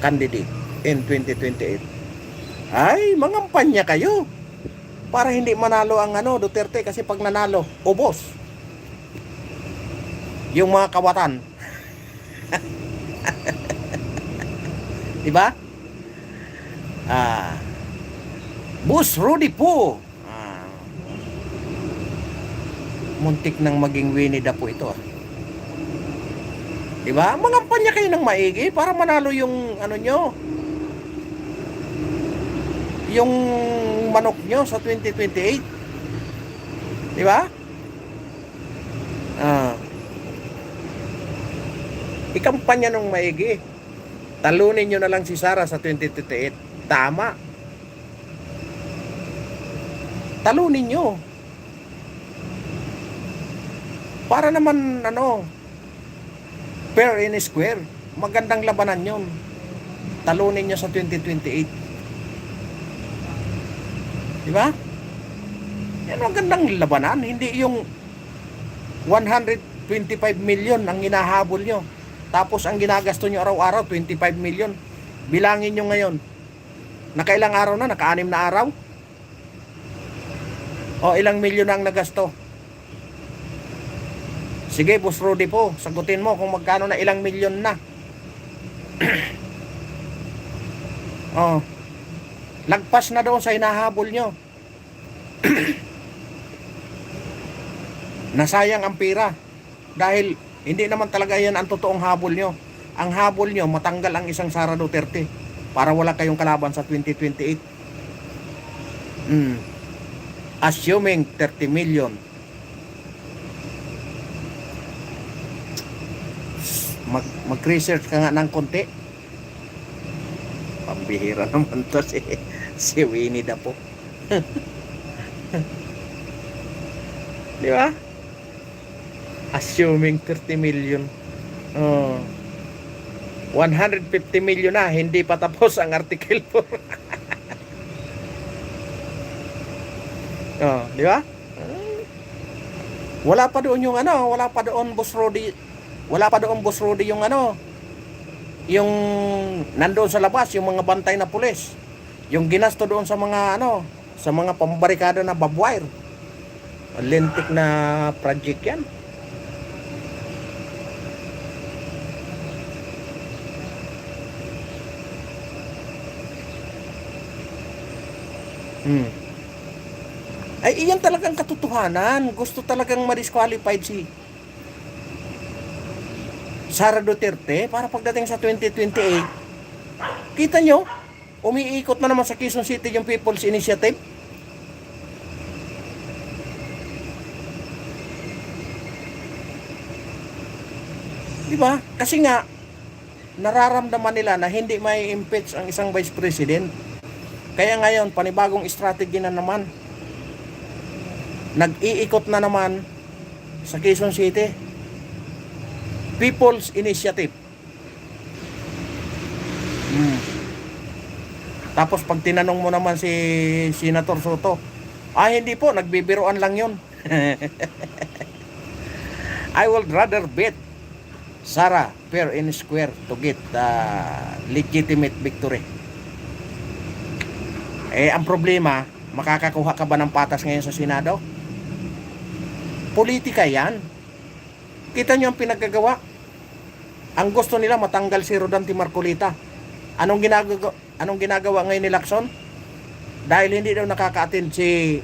candidate in 2028. Ay, mangampanya kayo para hindi manalo ang Duterte, kasi pag nanalo, ubos yung mga kawatan. Diba? Boss Rudy po. Muntik nang maging Winnie the Pooh ito. Diba? Mangampanya kayo ng maigi para manalo yung nyo, yung manok nyo sa 2028. Diba? Ikampanya ng maigi. Talunin nyo na lang si Sara sa 2028. Tama. Talunin nyo. Para naman fair and square. Magandang labanan yun. Talunin nyo sa 2028. Diba? Yan magandang labanan. Hindi yung 125 million ang hinahabol nyo. Tapos ang ginagasto nyo araw-araw 25 million. Bilangin nyo ngayon. Nakailang araw na? Naka-6 na araw? O ilang milyon ang nagasto? Sige, Boss Rudy po, sagutin mo kung magkano na, ilang milyon na. Lagpas na doon sa hinahabol nyo. Nasayang ang pera. Dahil hindi naman talaga yan ang totoong habol nyo. Ang habol nyo, matanggal ang isang Sara Duterte para wala kayong kalaban sa 2028. Assuming 30 million. Mag-research ka nga ng konti. Pambihira naman to si Winnie the Pooh. Di ba? Assuming 30 million. 150 million na, hindi pa tapos ang Article 4. Di ba? Wala pa doon yung wala pa doon Boss Rudy yung yung nandoon sa labas, yung mga bantay na pulis. Yung ginasto doon sa mga sa mga pambarikada na barbwire. Lintik na project yan. Ay, iyan talagang katotohanan. Gusto talagang ma-disqualified si Sara Duterte para pagdating sa 2028. Kita nyo, umiikot na naman sa Quezon City yung People's Initiative. Diba? Kasi nga, nararamdaman nila na hindi may impeach ang isang vice president. Kaya ngayon, panibagong strategy na naman. Nag-iikot na naman sa Quezon City. People's Initiative. Tapos pag tinanong mo naman si Senator Soto, hindi po, nagbibiroan lang yun. I would rather bet Sara fair and square to get legitimate victory. Ang problema, makakakuha ka ba ng patas ngayon sa Senado? Politika yan. Kita nyo ang pinagkagawa. Ang gusto nila matanggal si Rodante Marcolita. Anong ginagawa ngayon ni Lacson? Dahil hindi daw nakaka-attend si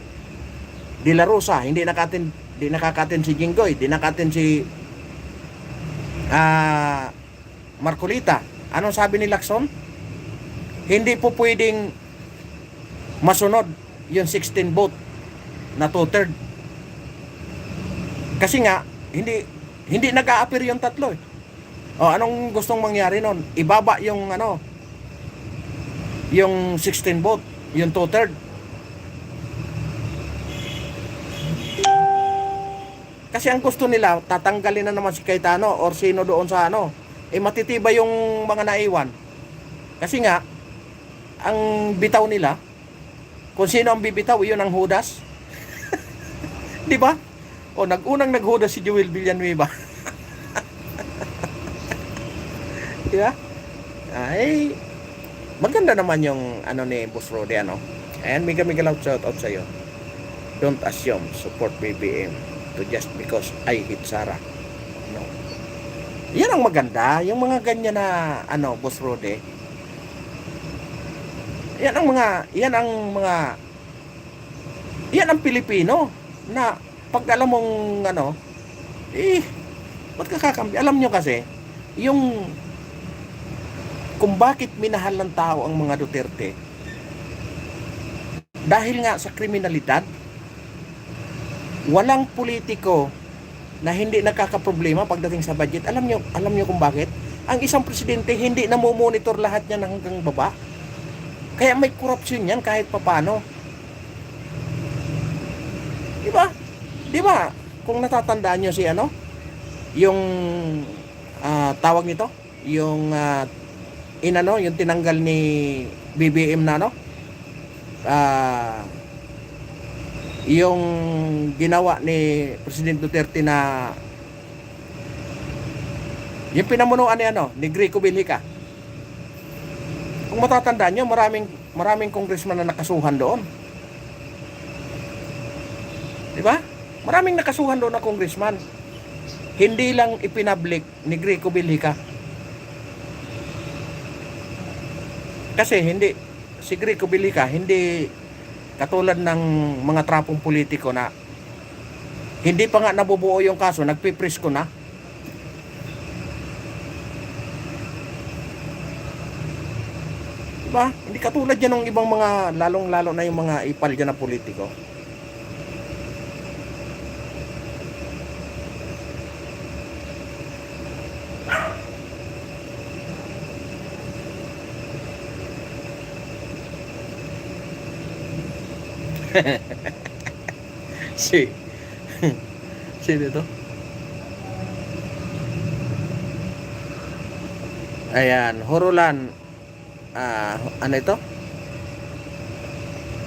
De La Rosa, hindi nakaka-attend si Jinggoy, hindi nakaka-attend si Marcolita. Anong sabi ni Lacson? Hindi po pwedeng masunod yung 16 vote na 2/3. Kasi nga hindi nag-a-appear yung tatlo. Anong gustong mangyari nun? Ibaba yung yung 16 vote, yung 2/3. Kasi ang gusto nila, tatanggalin na naman si Cayetano or sino doon sa matitibay yung mga naiwan. Kasi nga, ang bitaw nila, kung sino ang bibitaw, yun ang hudas. Di ba? Nag-unang naghudas si Joel Villanueva. Di ba? Ay, maganda naman yung ni Boss Rudy, Ayan, mega loud shout out sa'yo. Don't assume support BBM to just because I hate Sara. No. Yan ang maganda, yung mga ganyan na Boss Rudy. Yan ang Pilipino na pag alam mong ba't kakakampi? Alam nyo kasi, kung bakit minahal ng tao ang mga Duterte, dahil nga sa kriminalidad, walang politiko na hindi nakakaproblema pagdating sa budget. Alam nyo kung bakit? Ang isang presidente hindi namomonitor lahat niya hanggang baba. Kaya may korupsyon yan kahit papano. Di ba? Kung natatandaan nyo si yung tawag nito, yung yung tinanggal ni BBM na yung ginawa ni President Duterte na yung pinamunuan ni Greco Villica. Kung matatandaan nyo, maraming congressman na nakasuhan doon. Di ba? Maraming nakasuhan doon na congressman. Hindi lang ipinablik ni Greco Villica. Kasi hindi si Greco Bilica hindi katulad ng mga trapong politiko na hindi pa nga nabubuo yung kaso, nagpipresko na. Diba? Hindi katulad yan ng ibang mga, lalong-lalo na yung mga ipal dyan na politiko. si sino to? Ayan, Horulan. Ano ito?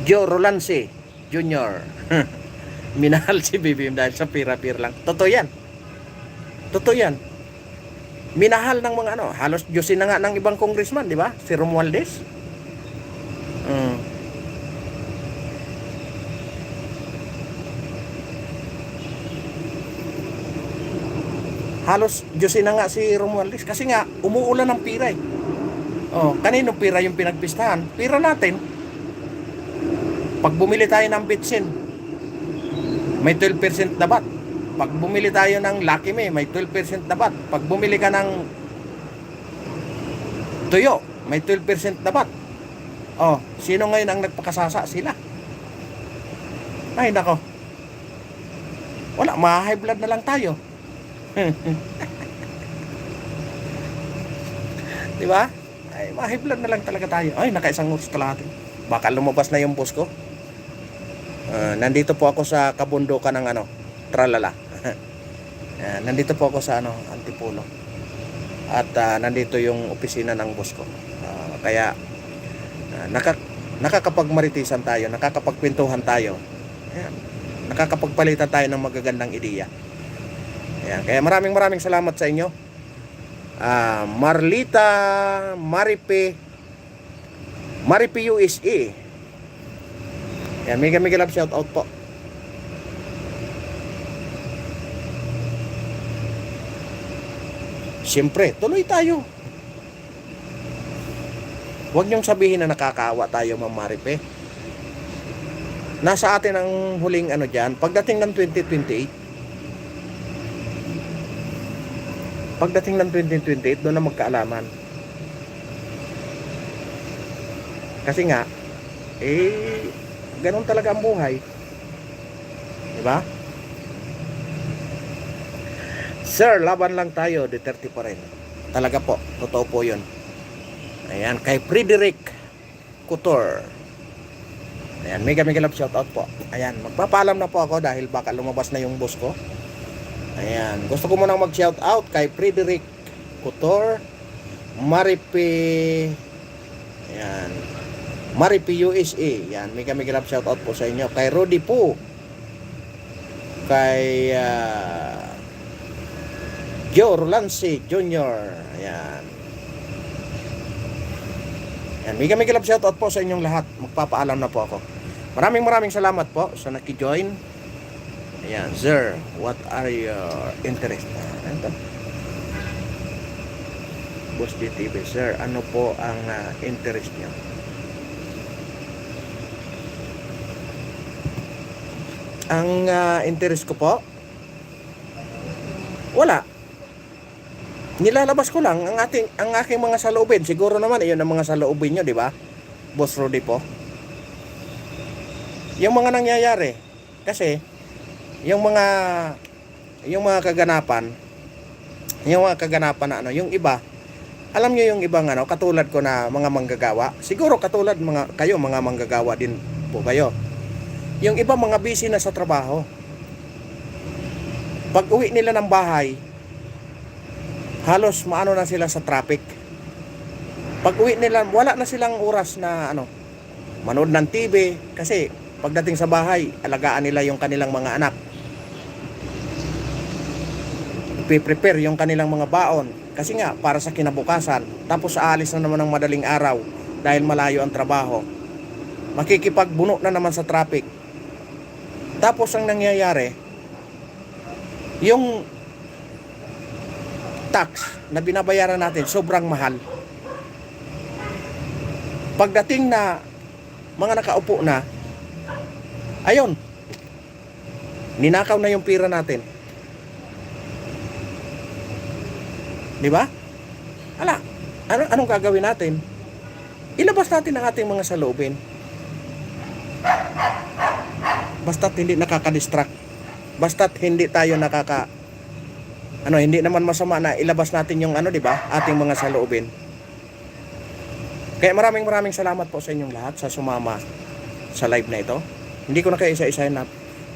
Joe Rolansi Jr. Minahal si BBM dahil sa pira-pira lang. Totoo yan. Totoo yan. Minahal ng mga ano, halos Diyosin na nga ng ibang congressman, di ba? Si Romualdez. Halos Diyosin na nga si Romualdez kasi nga umuulan ng pira eh. Oh, kanino pira yung pinagpistahan? Pira natin. Pag bumili tayo ng bitsin, may 12% na VAT. Pag bumili tayo ng Lucky Me, may 12% na VAT. Pag bumili ka ng tuyo, may 12% na VAT. Oh, sino ngayon ang nagpakasasa? Sila. Ay, nako. Wala, ma-high blood na lang tayo. Di ba? Ay, ma-high blood na lang talaga tayo. Ay, nakaisang oras kalahati. Baka lumabas na yung boss ko. Nandito po ako sa kabundukan ng ano, Tralala. Nandito po ako sa ano, Antipolo. At nandito yung opisina ng boss ko. Kaya nakakapagmaritisan tayo, nakakapagkwentuhan tayo. Ayan. Nakakapagpalitan tayo ng magagandang ideya. Ayan. Kaya maraming salamat sa inyo. Marlita Maripe USA. Yan, mega love shout out po. Siyempre, tuloy tayo. Huwag niyong sabihin na nakakaawa tayo, Ma'am Maripe. Nasa atin ang huling ano dyan, pagdating ng 2028. Pagdating ng 2028, doon na magkaalaman. Kasi nga, ganun talaga ang buhay. Diba? Sir, laban lang tayo, Duterte pa rin. Talaga po, totoo po yun. Ayan, kay Frederick Couture. Ayan, mega love shout out po. Ayan, magpapaalam na po ako dahil baka lumabas na yung boss ko. Ayan, gusto ko munang mag-shout out kay Frederick Couture, Maripe, ayan, Maripe USA. Ayan, mega love shout out po sa inyo. Kay Rudy po, kay Joe Rolansi Jr. Ayan. Ayan, mega love shout out po sa inyong lahat. Magpapaalam na po ako. Maraming salamat po sa naki-join. Ayan, sir, what are your interests? Ito. Boss DTV, sir, ano po ang interest niyo? Ang interest ko po? Wala. Nilalabas ko lang ang aking mga saloobin. Siguro naman iyon ang mga saloobin niyo, di ba? Boss Rudy po. Yung mga nangyayari kasi yung mga kaganapan na ano, yung iba, alam niyo yung ibang ano, katulad ko na mga manggagawa, siguro katulad kayo mga manggagawa din po kayo. Yung iba mga busy na sa trabaho. Pag uwi nila ng bahay, halos maano na sila sa traffic. Pag uwi nila, wala na silang oras na ano, manood ng TV kasi pagdating sa bahay, alagaan nila yung kanilang mga anak. Prepare yung kanilang mga baon kasi nga para sa kinabukasan, tapos aalis na naman ng madaling araw dahil malayo ang trabaho, makikipagbuno na naman sa traffic. Tapos ang nangyayari, yung tax na binabayaran natin sobrang mahal. Pagdating na mga nakaupo na, ayun, ninakaw na yung pira natin. Di ba? Ala, anong gagawin natin? Ilabas natin ang ating mga saloobin. Basta't hindi nakaka-distract. Basta't hindi tayo hindi naman masama na ilabas natin yung di ba? Ating mga saloobin. Kaya maraming salamat po sa inyong lahat sa sumama sa live na ito. Hindi ko na kayo isa-isahin na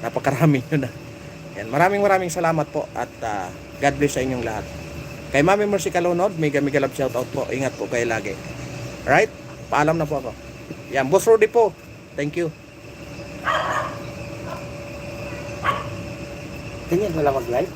napakarami nyo na. Yan, maraming salamat po at God bless sa inyong lahat. Kay Mami Mercy Calunod, mega love shoutout po. Ingat po kayo lagi. Alright? Paalam na po ako. Yan, Boss Rudy po. Thank you. Tingin wala mag-live?